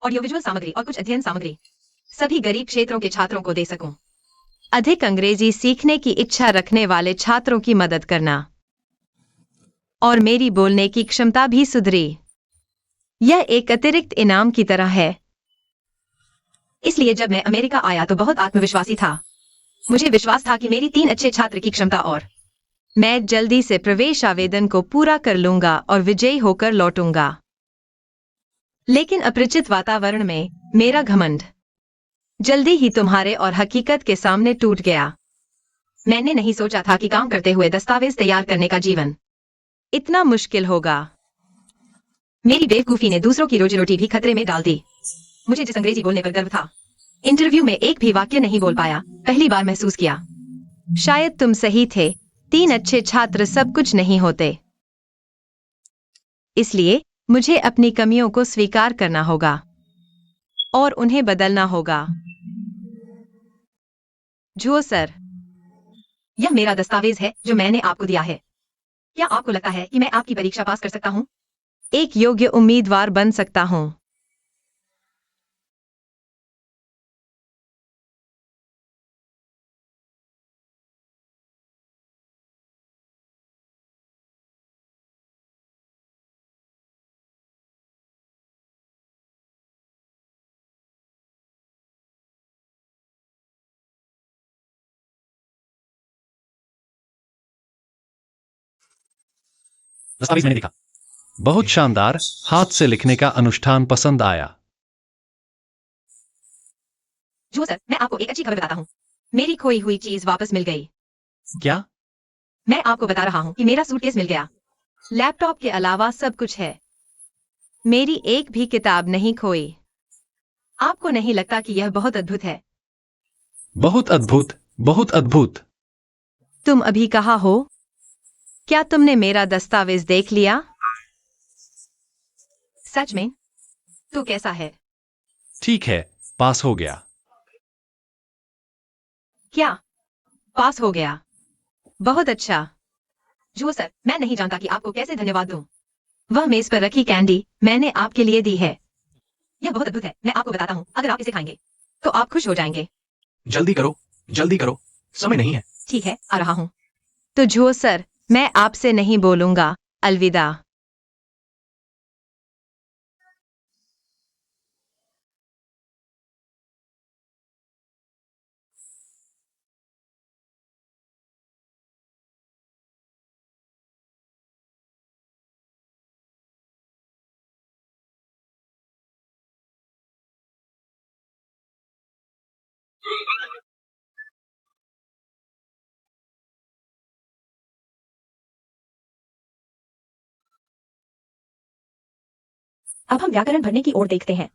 ऑडियोविजुअल सामग्री और कुछ अध्ययन सामग्री सभी गरीब क्षेत्रों के छात्रों को दे सकूं। अधिक अंग्रेजी सीखने की इच्छा रखने वाले छात्रों की मदद करना, और मेरी बोलने की क्षमता भी सुधरी। यह एक अतिरिक्त इनाम की तरह है। इसलिए जब मैं अमेरिका आया तो बहुत आत्मविश्वासी था। मुझे विश्वास था कि मेरी 3 अच्छे छात्र की क्षमता और मैं जल्दी से प्रवेश आवेदन को पूरा कर लूंगा और विजयी होकर लौटूंगा। लेकिन अपरिचित वातावरण में मेरा घमंड जल्दी ही तुम्हारे और हकीकत के सामने टूट गया। मैंने नहीं सोचा था कि काम करते हुए दस्तावेज तैयार करने का जीवन इतना मुश्किल होगा। मेरी बेवकूफी ने दूसरों की रोजी रोटी भी खतरे में डाल दी। मुझे जिस अंग्रेजी बोलने पर गर्व था, इंटरव्यू में एक भी वाक्य नहीं बोल पाया। पहली बार महसूस किया। शायद तुम सही थे, 3 अच्छे छात्र सब कुछ नहीं होते। इसलिए मुझे अपनी कमियों को स्वीकार करना होगा और उन्हें बदलना होगा। जुओ सर, यह मेरा दस्तावेज है जो मैंने आपको दिया है। क्या आपको लगता है कि मैं आपकी परीक्षा पास कर सकता हूँ? एक योग्य उम्मीदवार बन सकता हूँ। दस्तावेज मैंने देखा। बहुत शानदार, हाथ से लिखने का अनुष्ठान पसंद आया। जुओ सर, मैं आपको एक अच्छी खबर बताता हूँ। मेरी खोई हुई चीज वापस मिल गई। क्या? मैं आपको बता रहा हूँ कि मेरा सूटकेस मिल गया। लैपटॉप के अलावा सब कुछ है। मेरी एक भी किताब नहीं खोई। आपको नहीं लगता कि यह बहुत अद्भुत है? बहुत अद्भुत, बहुत अद्भुत। तुम अभी कहाँ हो? क्या तुमने मेरा दस्तावेज देख लिया? सच में? तो कैसा है? ठीक है, पास हो गया। क्या पास हो गया? बहुत अच्छा। जुओ सर, मैं नहीं जानता कि आपको कैसे धन्यवाद दूं। वह मेज पर रखी कैंडी मैंने आपके लिए दी है। यह बहुत अद्भुत है। मैं आपको बताता हूँ, अगर आप इसे खाएंगे तो आप खुश हो जाएंगे। जल्दी करो, समय नहीं है। ठीक है, आ रहा हूँ। तो जुओ सर, मैं आपसे नहीं बोलूंगा। अलविदा। अब हम व्याकरण भरने की ओर देखते हैं।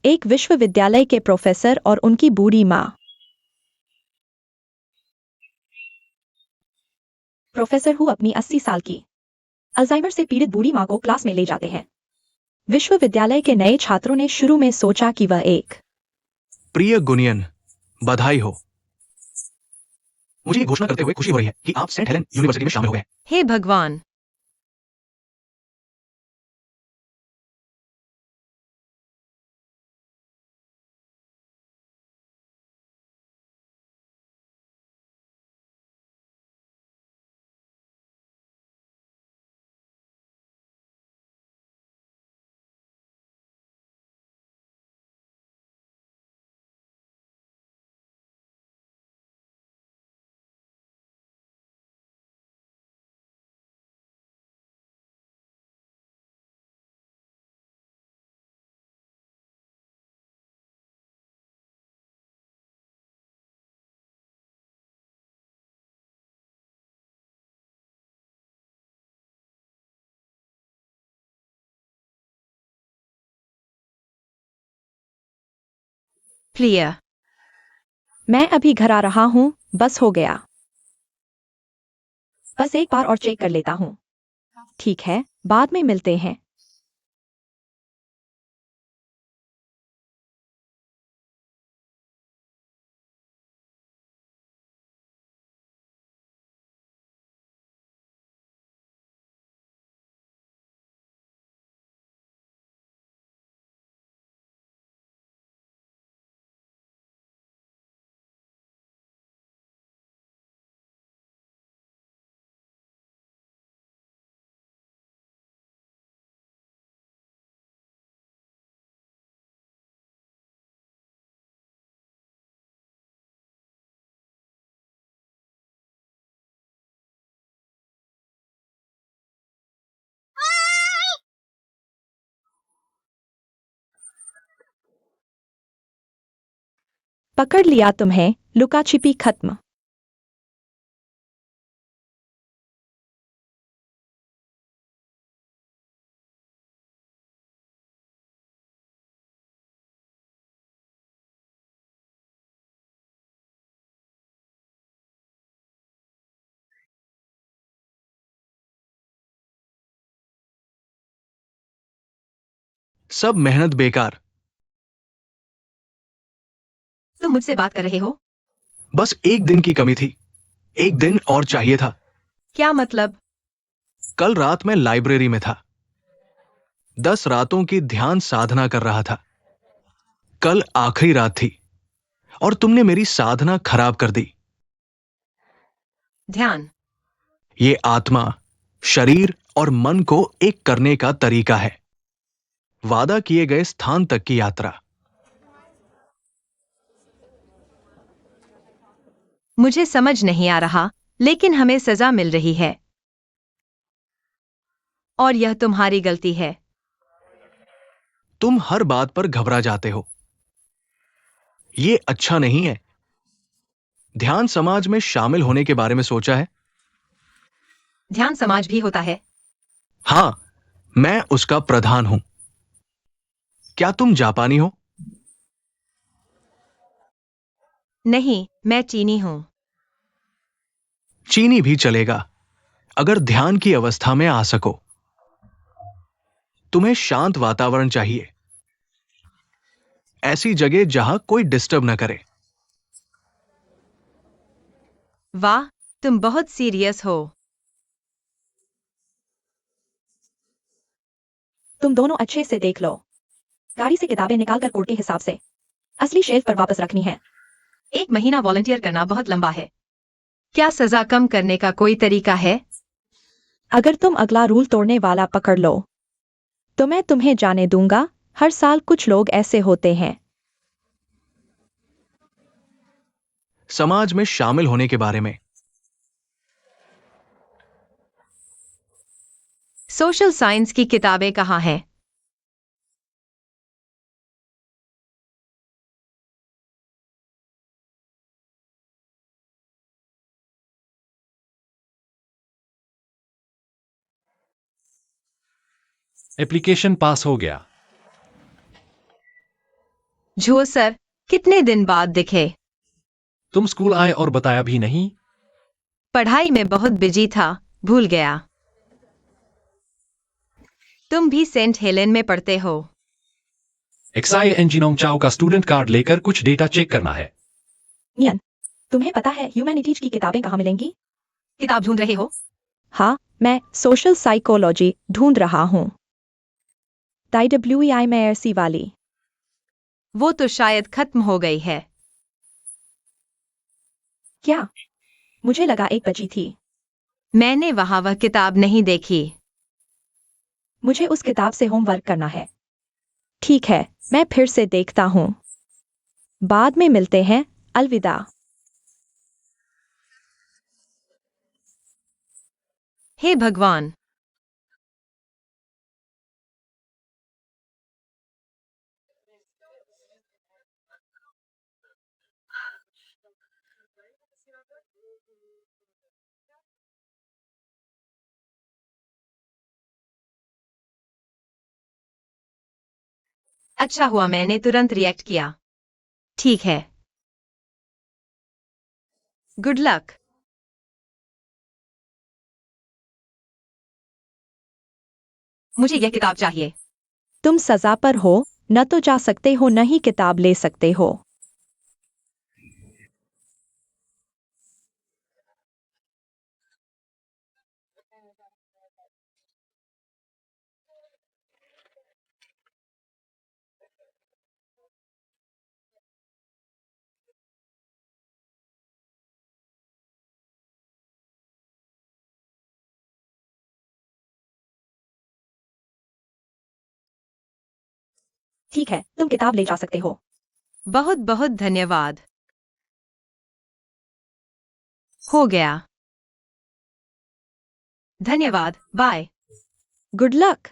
एक विश्वविद्यालय के प्रोफेसर और उनकी बूढ़ी माँ। प्रोफेसर हु अपनी 80 साल की अल्जाइमर से पीड़ित बूढ़ी माँ को क्लास में ले जाते हैं। विश्वविद्यालय के नए छात्रों ने शुरू में सोचा कि वह एक प्रिय गुनियन, बधाई हो। मुझे ये घोषणा करते हुए खुशी हो रही है कि आप सेंट हेलेन यूनिवर्सिटी में शामिल हो गए। हे भगवान! क्लियर। मैं अभी घर आ रहा हूँ, बस हो गया। बस एक बार और चेक कर लेता हूँ। ठीक है, बाद में मिलते हैं। पकड़ लिया तुम्हें, लुका छिपी खत्म। सब मेहनत बेकार। तुम मुझसे बात कर रहे हो? बस एक दिन की कमी थी। एक दिन और चाहिए था। क्या मतलब? कल रात मैं लाइब्रेरी में था। 10 रातों की ध्यान साधना कर रहा था। कल आखिरी रात थी और तुमने मेरी साधना खराब कर दी। ध्यान? ये आत्मा, शरीर और मन को एक करने का तरीका है। वादा किए गए स्थान तक की यात्रा। मुझे समझ नहीं आ रहा, लेकिन हमें सजा मिल रही है। और यह तुम्हारी गलती है। तुम हर बात पर घबरा जाते हो। ये अच्छा नहीं है। ध्यान समाज में शामिल होने के बारे में सोचा है? ध्यान समाज भी होता है? हां, मैं उसका प्रधान हूं। क्या तुम जापानी हो? नहीं, मैं चीनी हूँ। चीनी भी चलेगा, अगर ध्यान की अवस्था में आ सको। तुम्हें शांत वातावरण चाहिए। ऐसी जगह जहां कोई डिस्टर्ब न करे। वाह, तुम बहुत सीरियस हो। तुम दोनों अच्छे से देख लो। गाड़ी से किताबें निकालकर कोड के हिसाब से असली शेल्फ पर वापस रखनी है। 1 महीना वॉलंटियर करना बहुत लंबा है। क्या सजा कम करने का कोई तरीका है? अगर तुम अगला रूल तोड़ने वाला पकड़ लो, तो मैं तुम्हें जाने दूंगा। हर साल कुछ लोग ऐसे होते हैं। समाज में शामिल होने के बारे में। सोशल साइंस की किताबें कहाँ हैं? एप्लीकेशन पास हो गया। झूठ सर, कितने दिन बाद दिखे? तुम स्कूल आए और बताया भी नहीं। पढ़ाई में बहुत बिजी था, भूल गया। तुम भी सेंट हेलेन में पढ़ते हो? एक्साई एंजिनोंग चाओ का स्टूडेंट कार्ड लेकर कुछ डेटा चेक करना है। नियन, तुम्हें पता है ह्यूमैनिटीज की किताबें कहाँ मिलेंगी? किताब ढूंढ रहे हो? हाँ, मैं सोशल साइकोलॉजी ढूंढ रहा हूँ। DWEI में ऐसी वाली। वो तो शायद खत्म हो गई है। क्या? मुझे लगा एक बची थी। मैंने वहां वह किताब नहीं देखी। मुझे उस किताब से होमवर्क करना है। ठीक है, मैं फिर से देखता हूँ। बाद में मिलते हैं, अलविदा। हे भगवान! अच्छा हुआ मैंने तुरंत रिएक्ट किया। ठीक है। Good luck. मुझे यह किताब चाहिए। तुम सजा पर हो, न तो जा सकते हो न ही किताब ले सकते हो। ठीक है, तुम किताब ले जा सकते हो। बहुत बहुत धन्यवाद। हो गया। धन्यवाद, बाय। Good luck.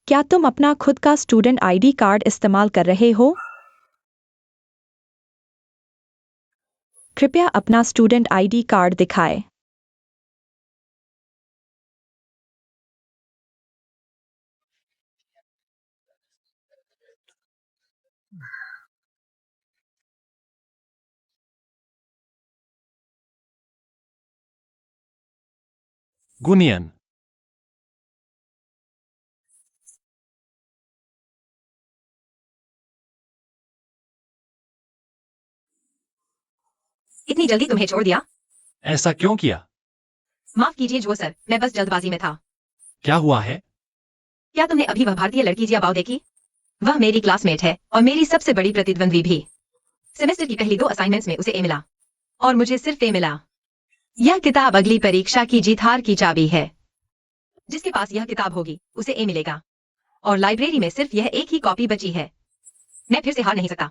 क्या तुम अपना खुद का स्टूडेंट आईडी कार्ड इस्तेमाल कर रहे हो? कृपया अपना स्टूडेंट आईडी कार्ड दिखाएं। गुनियन। इतनी जल्दी तुम्हें छोड़ दिया? ऐसा क्यों किया? माफ कीजिए जो सर, मैं बस जल्दबाजी में था। क्या हुआ है? क्या तुमने अभी वह भारतीय लड़की जिया बाव देखी? वह मेरी क्लासमेट है और मेरी सबसे बड़ी प्रतिद्वंद्वी भी। सेमेस्टर की पहली 2 असाइनमेंट्स में उसे ए मिला और मुझे सिर्फ ए मिला। यह किताब अगली परीक्षा की जीत हार की चाबी है। जिसके पास यह किताब होगी उसे ए मिलेगा और लाइब्रेरी में सिर्फ यह एक ही कॉपी बची है। मैं फिर से हार नहीं सकता।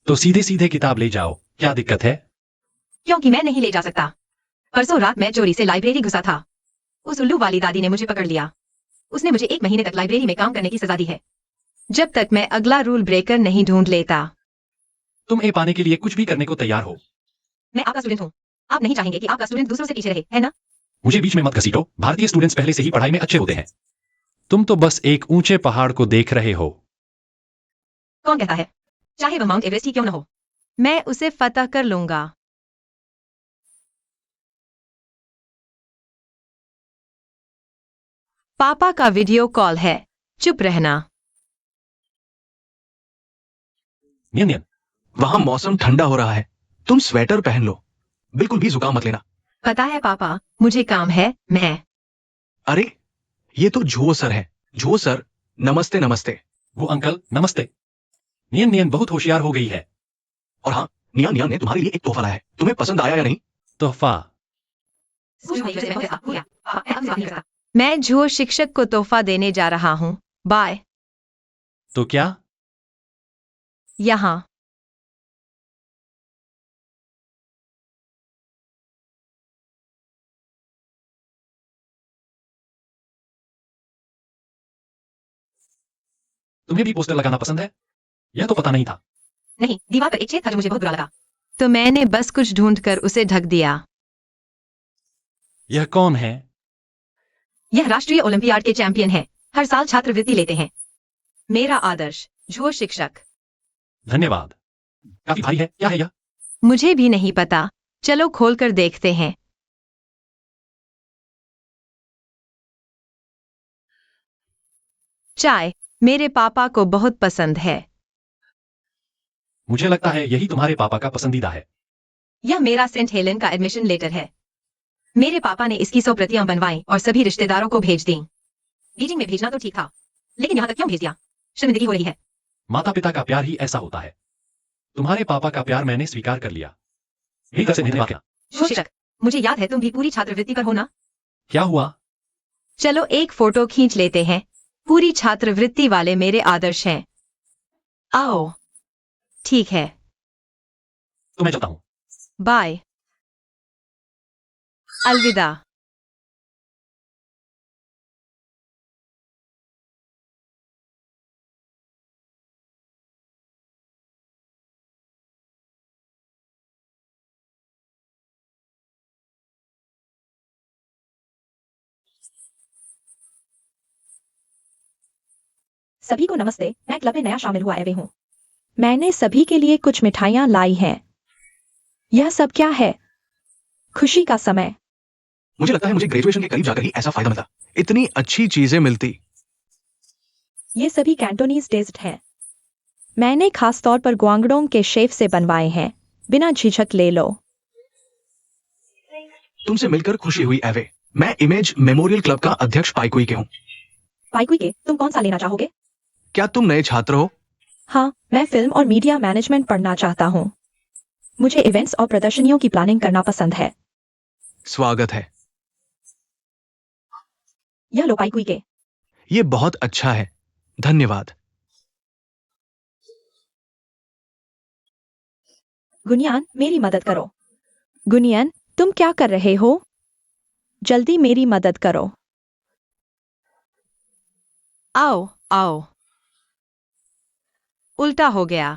तो सीधे सीधे किताब ले जाओ, क्या दिक्कत है? क्योंकि मैं नहीं ले जा सकता। परसों रात मैं चोरी से लाइब्रेरी घुसा था। उस उल्लू वाली दादी ने मुझे पकड़ लिया। उसने मुझे 1 महीने तक लाइब्रेरी में काम करने की सजा दी है, जब तक मैं अगला रूल ब्रेकर नहीं ढूंढ लेता। तुम ए पाने के लिए कुछ भी करने को तैयार हो। मैं आपका स्टूडेंट हूँ। आप नहीं चाहेंगे कि आपका स्टूडेंट दूसरों से पीछे रहे, है ना? मुझे बीच में मत घसीटो, भारतीय स्टूडेंट्स पहले से ही पढ़ाई में अच्छे होते हैं। तुम तो बस एक ऊंचे पहाड़ को देख रहे हो। कौन कहता है? चाहे वह माउंट एवरेस्ट ही क्यों न हो, मैं उसे फतह कर लूंगा। पापा का वीडियो कॉल है। चुप रहना। नियन नियन। वहां मौसम ठंडा हो रहा है, तुम स्वेटर पहन लो। बिल्कुल भी जुकाम मत लेना। पता है पापा, मुझे काम है। मैं अरे, ये तो झो सर है। झो सर, नमस्ते नमस्ते। वो अंकल, नमस्ते। नियन नियन बहुत होशियार हो गई है। और हाँ, निया निया ने तुम्हारे लिए एक तोहफा लाया है, तुम्हें पसंद आया या नहीं? तोहफा? मैं झूठ शिक्षक को तोहफा देने जा रहा हूँ। बाय। तो क्या? यहाँ। तुम्हें भी पोस्टर लगाना पसंद है? यह तो पता नहीं था। नहीं, दीवार पर एक छेद था जो मुझे बहुत बुरा लगा, तो मैंने बस कुछ ढूंढकर उसे ढक दिया। यह कौन है? यह राष्ट्रीय ओलंपियाड के चैंपियन है। हर साल छात्रवृत्ति लेते हैं। मेरा आदर्श झूठ शिक्षक। धन्यवाद। काफी भारी है, क्या है यह? मुझे भी नहीं पता। चलो खोलकर देखते हैं। चाय मेरे पापा को बहुत पसंद है। मुझे लगता है यही तुम्हारे पापा का पसंदीदा है। यह मेरा सेंट हेलेन का एडमिशन लेटर है। मेरे पापा ने इसकी 100 प्रतियां बनवाई और सभी रिश्तेदारों को भेज दी। बीजिंग में भेजना तो ठीक था, लेकिन यहाँ तक क्यों भेज दिया? शर्मिंदगी हो रही है। माता पिता का प्यार ही ऐसा होता है। तुम्हारे पापा का प्यार मैंने स्वीकार कर लिया। यही तरह से धन्यवाद। शिक्षक, मुझे याद है तुम भी पूरी छात्रवृत्ति पर हो ना? क्या हुआ? चलो एक फोटो खींच लेते हैं। पूरी छात्रवृत्ति वाले मेरे आदर्श हैं। आओ। ठीक है। तो मैं चलता हूँ। बाय। अलविदा। सभी को नमस्ते, मैं क्लब में नया शामिल हुआ एवे हूँ। मैंने सभी के लिए कुछ मिठाइयाँ लाई हैं। यह सब क्या है? खुशी का समय। मुझे लगता है मुझे ग्रेजुएशन के करीब जाकर ही ऐसा फायदा मिलता। इतनी अच्छी चीजें मिलती। ये सभी कैंटोनीज डेज्ड हैं। मैंने खास तौर पर ग्वांगडोंग के शेफ से बनवाए हैं। बिना झिझक ले लो। तुमसे मिलकर खुशी हुई एवे। मैं इमेज मेमोरियल क्लब का अध्यक्ष पाइकुई के हूँ। पाइकुई के, तुम कौन सा लेना चाहोगे? क्या तुम नए छात्र हो? हाँ, मैं फिल्म और मीडिया मैनेजमेंट पढ़ना चाहता हूँ। मुझे इवेंट्स और प्रदर्शनियों की प्लानिंग करना पसंद है। स्वागत है। यह लो पाइकुई के। ये बहुत अच्छा है, धन्यवाद। गुनियान, मेरी मदद करो। गुनियन, तुम क्या कर रहे हो? जल्दी मेरी मदद करो। आओ आओ। उल्टा हो गया।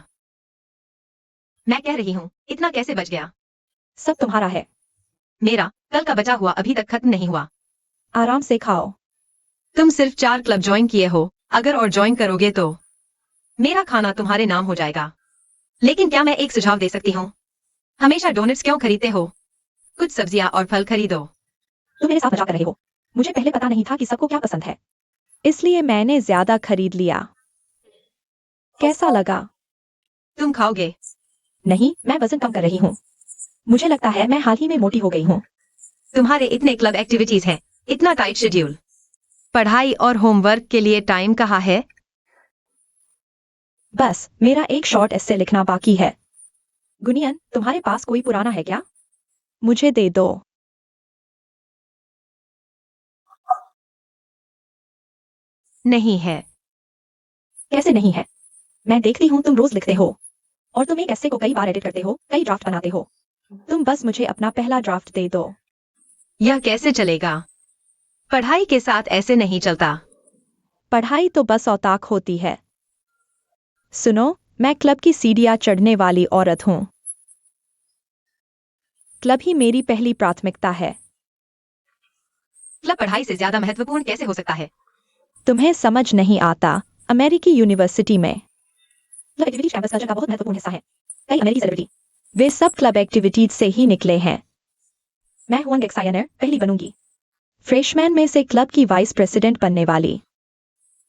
मैं कह रही हूँ, इतना कैसे बच गया? सब तुम्हारा है। मेरा कल का बचा हुआ अभी तक खत्म नहीं हुआ। आराम से खाओ। तुम सिर्फ 4 क्लब ज्वाइन किए हो, अगर और ज्वाइन करोगे तो मेरा खाना तुम्हारे नाम हो जाएगा। लेकिन क्या मैं एक सुझाव दे सकती हूँ? हमेशा डोनट्स क्यों खरीदते हो? कुछ सब्जियां और फल खरीदो। तुम मेरे साथ मजाक कर रहे हो। मुझे पहले पता नहीं था कि सबको क्या पसंद है, इसलिए मैंने ज्यादा खरीद लिया। कैसा लगा? तुम खाओगे? नहीं, मैं वजन कम कर रही हूँ। मुझे लगता है मैं हाल ही में मोटी हो गई हूँ। तुम्हारे इतने क्लब एक्टिविटीज हैं, इतना टाइट शेड्यूल। पढ़ाई और होमवर्क के लिए टाइम कहाँ है? बस मेरा एक शॉर्ट एस्से लिखना बाकी है। गुनियन, तुम्हारे पास कोई पुराना है क्या? मुझे दे दो। नहीं है। कैसे नहीं है? मैं देखती हूँ तुम रोज लिखते हो, और तुम एक एस्से को कई बार एडिट करते हो, कई ड्राफ्ट बनाते हो। तुम बस मुझे अपना पहला ड्राफ्ट दे दो। यह कैसे चलेगा? पढ़ाई के साथ ऐसे नहीं चलता। पढ़ाई तो बस औताक होती है। सुनो, मैं क्लब की सीढ़ियां चढ़ने वाली औरत हूँ। क्लब ही मेरी पहली प्राथमिकता है। क्लब पढ़ाई से ज्यादा महत्वपूर्ण कैसे हो सकता है? तुम्हें समझ नहीं आता। अमेरिकी यूनिवर्सिटी में क्लब एक्टिविटीज कैंपस कल्चर का बहुत महत्वपूर्ण हिस्सा है। कई अमेरिकी सेलिब्रिटी, वे सब क्लब एक्टिविटीज से ही निकले हैं। मैं हुआंग एक्सायनर पहली बनूंगी, फ्रेशमैन में से क्लब की वाइस प्रेसिडेंट बनने वाली।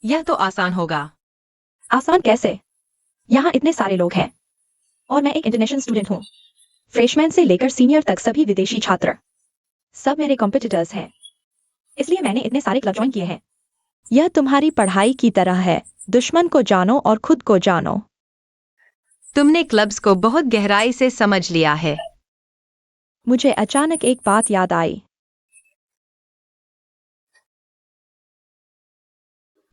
यह तो आसान होगा। आसान कैसे? यहाँ इतने सारे लोग हैं, और मैं एक इंटरनेशनल स्टूडेंट हूँ। फ्रेशमैन से लेकर सीनियर तक सभी विदेशी छात्र, सब मेरे कॉम्पिटिटर्स हैं। इसलिए मैंने इतने सारे क्लब ज्वाइन किए हैं। यह तुम्हारी पढ़ाई की तरह है, दुश्मन को जानो और खुद को जानो। तुमने क्लब्स को बहुत गहराई से समझ लिया है। मुझे अचानक एक बात याद आई।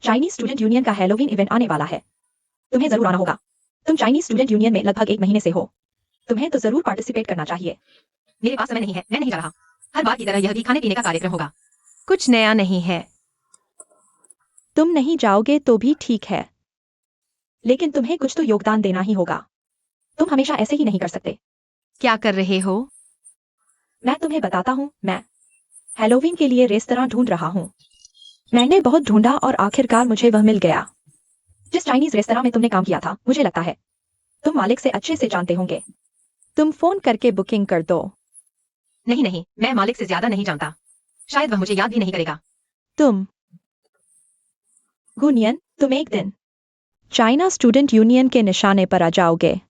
चाइनीज स्टूडेंट यूनियन का हैलोवीन इवेंट आने वाला है। तुम्हें जरूर आना होगा। तुम चाइनीज स्टूडेंट यूनियन में लगभग 1 महीने से हो। तुम्हें तो जरूर पार्टिसिपेट करना चाहिए। मेरे पास समय नहीं है, मैं नहीं जा रहा। हर बार की तरह यह भी खाने पीने का कार्यक्रम होगा। कुछ नया नहीं है। तुम नहीं जाओगे तो भी ठीक है, लेकिन तुम्हें कुछ तो योगदान देना ही होगा। तुम हमेशा ऐसे ही नहीं कर सकते। क्या कर रहे हो? मैं तुम्हें बताता हूँ, मैं हैलोवीन के लिए रेस्तरां ढूंढ रहा हूँ। मैंने बहुत ढूंढा और आखिरकार मुझे वह मिल गया। जिस चाइनीज रेस्तरां में तुमने काम किया था, मुझे लगता है तुम मालिक से अच्छे से जानते होंगे। तुम फोन करके बुकिंग कर दो। नहीं नहीं, मैं मालिक से ज्यादा नहीं जानता। शायद वह मुझे याद भी नहीं करेगा। तुम गुनियन, तुम एक दिन चाइना स्टूडेंट यूनियन के निशाने पर आ जाओगे।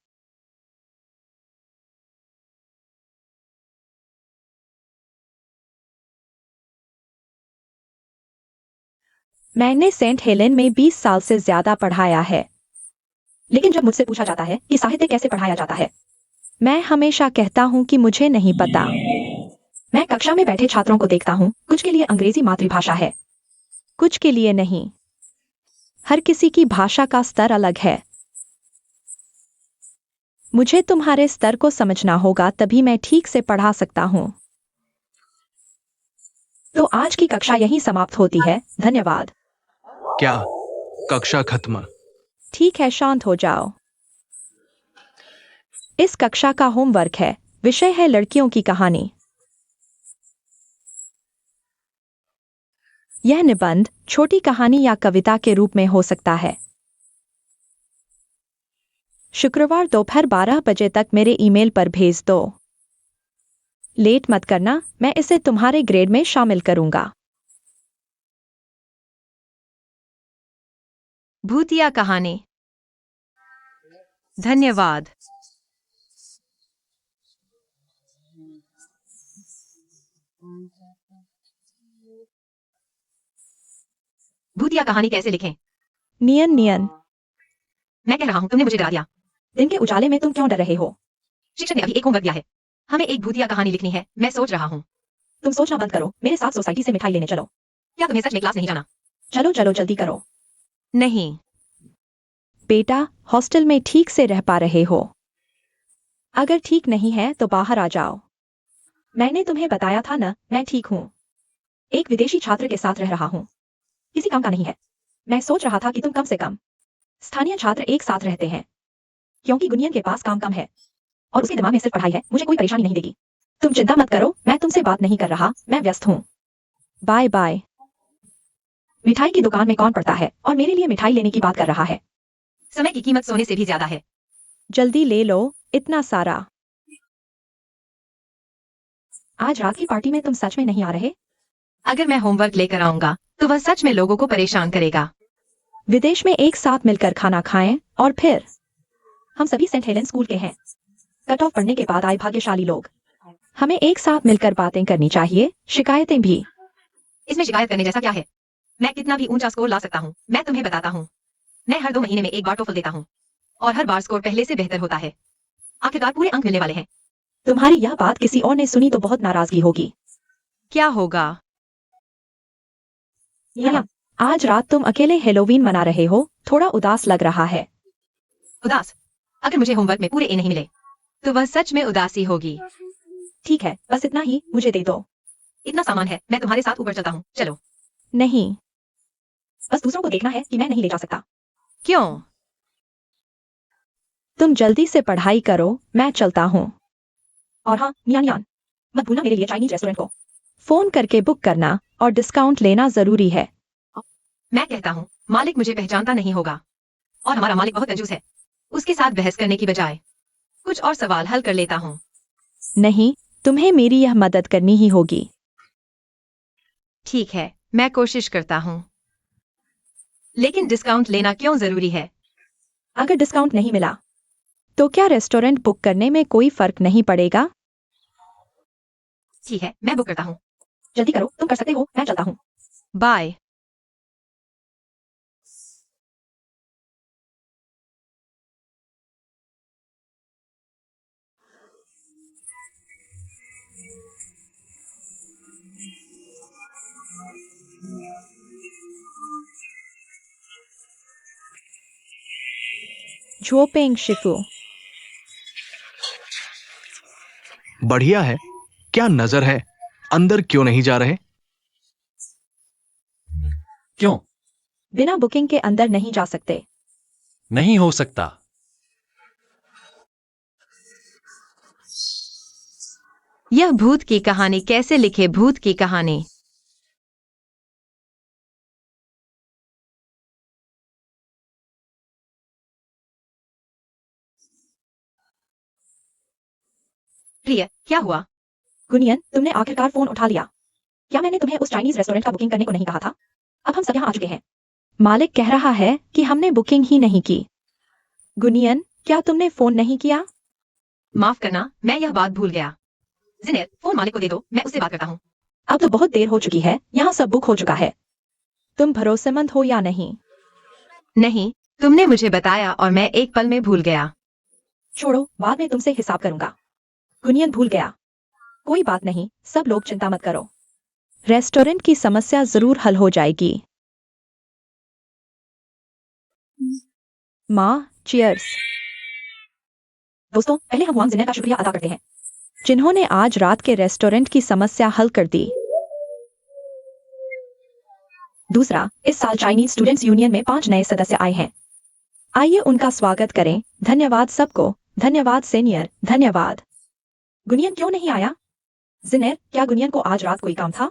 मैंने सेंट हेलेन में 20 साल से ज्यादा पढ़ाया है, लेकिन जब मुझसे पूछा जाता है कि साहित्य कैसे पढ़ाया जाता है, मैं हमेशा कहता हूं कि मुझे नहीं पता। मैं कक्षा में बैठे छात्रों को देखता हूं, कुछ के लिए अंग्रेजी मातृभाषा है, कुछ के लिए नहीं। हर किसी की भाषा का स्तर अलग है। मुझे तुम्हारे स्तर को समझना होगा, तभी मैं ठीक से पढ़ा सकता हूं। तो आज की कक्षा यहीं समाप्त होती है। धन्यवाद। क्या? कक्षा खत्म? ठीक है, शांत हो जाओ। इस कक्षा का होमवर्क है, विषय है लड़कियों की कहानी। यह निबंध, छोटी कहानी या कविता के रूप में हो सकता है। शुक्रवार दोपहर 12 बजे तक मेरे ईमेल पर भेज दो। लेट मत करना, मैं इसे तुम्हारे ग्रेड में शामिल करूंगा। भूतिया कहानी। धन्यवाद। भूतिया कहानी कैसे लिखें? नियन नियन। मैं कह रहा हूँ, तुमने मुझे डरा दिया। दिन के उजाले में तुम क्यों डर रहे हो? शिक्षक ने अभी एक होमवर्क दिया है, हमें एक भूतिया कहानी लिखनी है। मैं सोच रहा हूँ, तुम सोचना बंद करो, मेरे साथ सोसाइटी से मिठाई लेने चलो। क्या तुम्हें सच में क्लास नहीं जाना? चलो चलो जल्दी करो। नहीं। बेटा, हॉस्टल में ठीक से रह पा रहे हो? अगर ठीक नहीं है तो बाहर आ जाओ। मैंने तुम्हें बताया था ना, मैं ठीक हूँ। एक विदेशी छात्र के साथ रह रहा हूँ, किसी काम का नहीं है। मैं सोच रहा था कि तुम कम से कम स्थानीय छात्र एक साथ रहते हैं, क्योंकि गुनियन के पास काम कम है और उसके दिमाग में सिर्फ पढ़ाई है। मुझे कोई परेशानी नहीं देगी। तुम चिंता मत करो, मैं तुमसे बात नहीं कर रहा, मैं व्यस्त हूँ। Bye bye. मिठाई की दुकान में कौन पड़ता है और मेरे लिए मिठाई लेने की बात कर रहा है? समय की कीमत सोने से भी ज्यादा है। जल्दी ले लो, इतना सारा। आज रात की पार्टी में तुम सच में नहीं आ रहे? अगर मैं होमवर्क लेकर आऊंगा तो वह सच में लोगों को परेशान करेगा। विदेश में एक साथ मिलकर खाना खाएं और फिर हम सभी सेंट हेलेन स्कूल के हैं। कट ऑफ पढ़ने के बाद आए भाग्यशाली लोग। हमें एक साथ मिलकर बातें करनी चाहिए, शिकायतें भी। इसमें शिकायत करने जैसा क्या है? मैं कितना भी ऊंचा स्कोर ला सकता हूँ। मैं तुम्हें बताता हूँ, मैं हर 2 महीने में एक बार टोफल देता हूँ और हर बार स्कोर पहले से बेहतर होता है। आखिरकार पूरे अंक मिलने वाले हैं। तुम्हारी यह बात किसी और ने सुनी तो बहुत नाराजगी होगी। क्या होगा? या, आज रात तुम अकेले हेलोवीन मना रहे हो, थोड़ा उदास लग रहा है। उदास? अगर मुझे होमवर्क में पूरे ए नहीं मिले तो वह सच में उदासी होगी। ठीक है, बस इतना ही, मुझे दे दो। इतना सामान है, मैं तुम्हारे साथ ऊपर चलता हूँ, चलो। नहीं, बस दूसरों को देखना है कि मैं नहीं ले जा सकता। क्यों? तुम जल्दी से पढ़ाई करो, मैं चलता हूँ। और हाँ नियान नियान, मत भूलना मेरे लिए चाइनीज रेस्टोरेंट को फोन करके बुक करना और डिस्काउंट लेना जरूरी है। मैं कहता हूँ, मालिक मुझे पहचानता नहीं होगा और हमारा मालिक बहुत कंजूस है। उसके साथ बहस करने की बजाय कुछ और सवाल हल कर लेता हूँ। नहीं, तुम्हें मेरी यह मदद करनी ही होगी। ठीक है, मैं कोशिश करता हूँ, लेकिन डिस्काउंट लेना क्यों जरूरी है? अगर डिस्काउंट नहीं मिला तो क्या रेस्टोरेंट बुक करने में कोई फर्क नहीं पड़ेगा? ठीक है, मैं बुक करता हूँ। जल्दी करो, तुम कर सकते हो, मैं चलता हूँ। बाय। झोपेंग शिफू। बढ़िया है। क्या नजर है, अंदर क्यों नहीं जा रहे? क्यों? बिना बुकिंग के अंदर नहीं जा सकते। नहीं हो सकता। यह भूत की कहानी कैसे लिखे? भूत की कहानी। प्रिय, क्या हुआ? गुनियन, तुमने आखिरकार फोन उठा लिया। क्या मैंने तुम्हें उस चाइनीज रेस्टोरेंट का बुकिंग करने को नहीं कहा था? अब हम सब यहाँ आ चुके हैं। मालिक कह रहा है कि हमने बुकिंग ही नहीं की। गुनियन, क्या तुमने फोन नहीं किया? माफ करना, मैं यह बात भूल गया। जिनेर, फोन मालिक को दे दो, मैं उससे बात करता हूँ। अब तो बहुत देर हो चुकी है, यहाँ सब बुक हो चुका है। तुम भरोसेमंद हो या नहीं? नहीं, तुमने मुझे बताया और मैं एक पल में भूल गया। छोड़ो, बाद में तुमसे हिसाब करूंगा। गुनियन भूल गया। कोई बात नहीं, सब लोग चिंता मत करो। रेस्टोरेंट की समस्या जरूर हल हो जाएगी। माँ, चीयर्स। दोस्तों, पहले हम हुआंग जिनेर का शुक्रिया अदा करते हैं, जिन्होंने आज रात के रेस्टोरेंट की समस्या हल कर दी। दूसरा, इस साल चाइनीज स्टूडेंट्स यूनियन में 5 नए सदस्य आए हैं। आइए उनका स्वागत करें। धन्यवाद सबको। धन्यवाद सीनियर, धन्यवाद। गुनियन क्यों नहीं आया? जिनेर, क्या गुनियन को आज रात कोई काम था?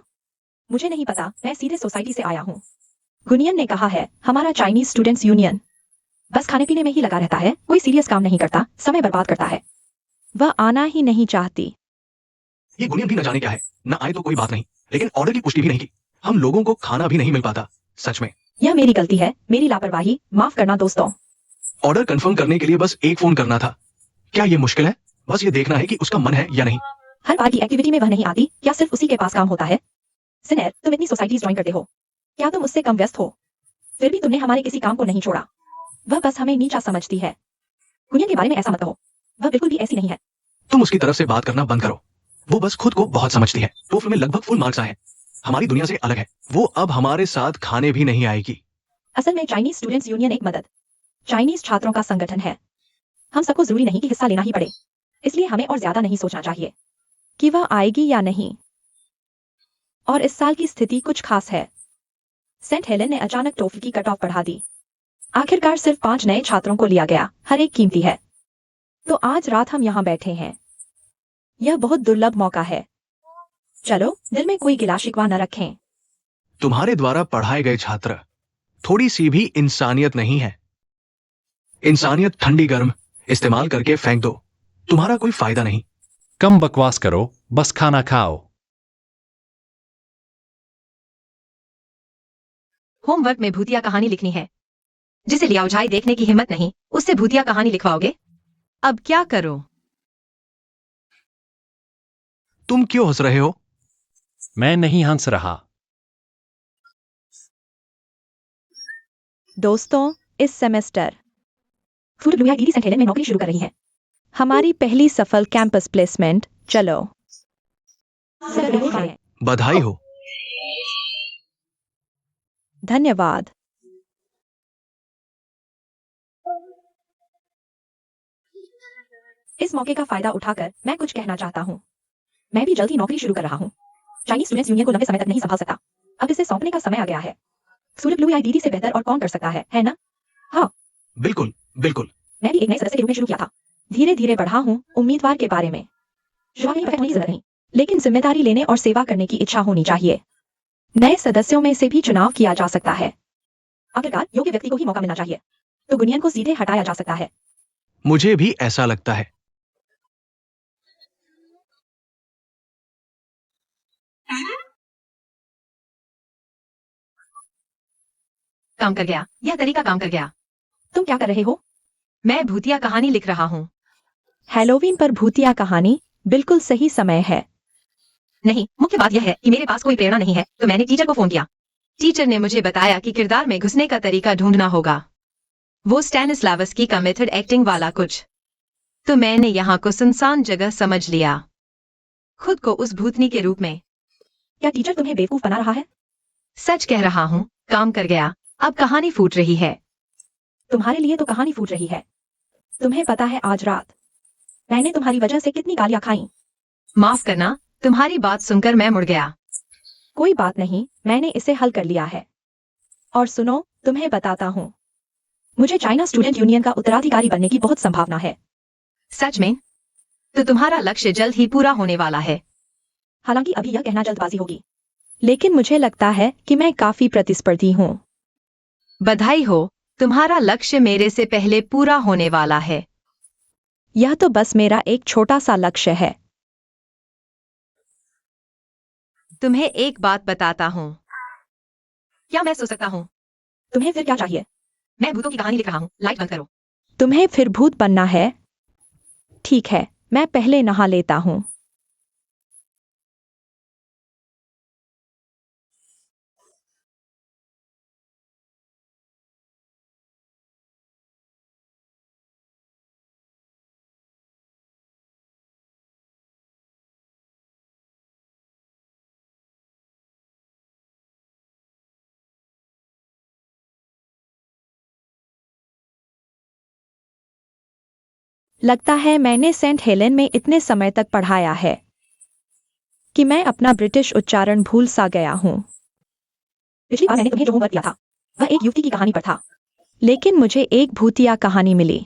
मुझे नहीं पता, मैं सीधे सोसाइटी से आया हूँ। गुनियन ने कहा है, हमारा चाइनीज स्टूडेंट्स यूनियन। बस खाने पीने में ही लगा रहता है, कोई सीरियस काम नहीं करता, समय बर्बाद करता है। वह आना ही नहीं चाहती। ये गुनियन भी न जाने क्या है, न आए तो कोई बात नहीं, लेकिन ऑर्डर की पुष्टि भी नहीं की। हम लोगों को खाना भी नहीं मिल पाता, सच में। यह मेरी गलती है, मेरी लापरवाही, माफ करना दोस्तों। ऑर्डर कंफर्म करने के लिए बस एक फोन करना था। क्या ये मुश्किल है? बस ये देखना है कि उसका मन है या नहीं। हर बार की एक्टिविटी में वह नहीं आती, क्या सिर्फ उसी के पास काम होता है? सिनेर, तुम इतनी सोसाइटीज ज्वाइन करते हो, क्या तुम उससे कम व्यस्त हो? फिर भी तुमने हमारे किसी काम को नहीं छोड़ा। वह बस हमें नीचा समझती है। गुनियन के बारे में ऐसा मत कहो, वह बिल्कुल भी ऐसी नहीं है। तुम उसकी तरफ से बात करना बंद करो। वो बस खुद को बहुत समझती है। टोफल में लगभग फुल मार्क्स आए हैं। हमारी दुनिया से अलग है। वो अब हमारे साथ खाने भी नहीं आएगी। असल में चाइनीज स्टूडेंट्स यूनियन एक मदद चाइनीज छात्रों का संगठन है। हम सबको जरूरी नहीं कि हिस्सा लेना ही पड़े, इसलिए हमें और ज्यादा नहीं सोचना चाहिए कि वह आएगी या नहीं। और इस साल की स्थिति कुछ खास है। सेंट हेलेन ने अचानक टोफल की कट ऑफ बढ़ा दी। आखिरकार सिर्फ 5 नए छात्रों को लिया गया, हर एक कीमती है। तो आज रात हम यहाँ बैठे हैं। यह बहुत दुर्लभ मौका है। चलो, दिल में कोई गिला शिकवा न रखें। तुम्हारे द्वारा पढ़ाए गए छात्र थोड़ी सी भी इंसानियत नहीं है। इंसानियत ठंडी गर्म इस्तेमाल करके फेंक दो, तुम्हारा कोई फायदा नहीं। कम बकवास करो, बस खाना खाओ। होमवर्क में भूतिया कहानी लिखनी है। जिसे लियाओझाई देखने की हिम्मत नहीं, उससे भूतिया कहानी लिखवाओगे? अब क्या करो? तुम क्यों हंस रहे हो? मैं नहीं हंस रहा। दोस्तों, इस सेमेस्टर फूडब्लूआईडी सेंट हेलेन में नौकरी शुरू कर रही है। हमारी पहली सफल कैंपस प्लेसमेंट। चलो, बधाई हो। धन्यवाद। इस मौके का फायदा उठाकर मैं कुछ कहना चाहता हूँ। मैं भी जल्द ही नौकरी शुरू कर रहा हूँ। चाइनीज स्टूडेंट्स यूनियन को लंबे समय तक नहीं संभाल सकता। अब इसे सौंपने का समय आ गया है। फूडब्लूआईडी से बेहतर और कौन कर सकता है ना? हाँ, बिल्कुल बिल्कुल। मैं भी एक नए सदस्य के रूप में शुरू किया था। धीरे धीरे बढ़ा हूँ उम्मीदवार के बारे में। शुरुआत में परफेक्ट होने की जरूरत नहीं, लेकिन जिम्मेदारी लेने और सेवा करने की इच्छा होनी चाहिए। नए सदस्यों में से भी चुनाव किया जा सकता है। आखिरकार योग्य व्यक्ति को ही मौका मिलना चाहिए, तो गुनियन को सीधे हटाया जा सकता है। मुझे भी ऐसा लगता है। काम कर गया, यह तरीका काम कर गया। तुम क्या कर रहे हो? मैं भूतिया कहानी लिख रहा हूँ। हैलोवीन पर भूतिया कहानी बिल्कुल सही समय है। नहीं, मुख्य बात यह है कि मेरे पास कोई प्रेरणा नहीं है, तो मैंने टीचर को फोन किया। टीचर ने मुझे बताया कि किरदार में घुसने का तरीका ढूंढना होगा। वो स्टैनिस्लावस्की का मेथड एक्टिंग वाला कुछ। तो मैंने यहाँ को सुनसान जगह समझ लिया, खुद को उस भूतनी के रूप में। क्या टीचर तुम्हें बेवकूफ बना रहा है? सच कह रहा हूँ, काम कर गया। अब कहानी फूट रही है। तुम्हारे लिए तो कहानी फूट रही है। तुम्हें पता है आज रात मैंने तुम्हारी वजह से कितनी गालियां खाई। माफ करना, तुम्हारी बात सुनकर मैं मुड़ गया। कोई बात नहीं, मैंने इसे हल कर लिया है। और सुनो, तुम्हें बताता हूँ, मुझे चाइना स्टूडेंट यूनियन का उत्तराधिकारी बनने की बहुत संभावना है। सच में? तो तुम्हारा लक्ष्य जल्द ही पूरा होने वाला है। हालांकि अभी यह कहना जल्दबाजी होगी, लेकिन मुझे लगता है कि मैं काफी प्रतिस्पर्धी हूँ। बधाई हो, तुम्हारा लक्ष्य मेरे से पहले पूरा होने वाला है। यह तो बस मेरा एक छोटा सा लक्ष्य है। तुम्हें एक बात बताता हूँ। क्या मैं सो सकता हूँ? तुम्हें फिर क्या चाहिए? मैं भूतों की कहानी लिख रहा हूँ, लाइट बंद करो। तुम्हें फिर भूत बनना है? ठीक है, मैं पहले नहा लेता हूँ। लगता है मैंने सेंट हेलेन में इतने समय तक पढ़ाया है कि मैं अपना ब्रिटिश उच्चारण भूल सा गया हूँ। पिछली बार मैंने तुम्हें जो होमवर्क दिया था वह एक युवती की कहानी पर था, लेकिन मुझे एक भूतिया कहानी मिली।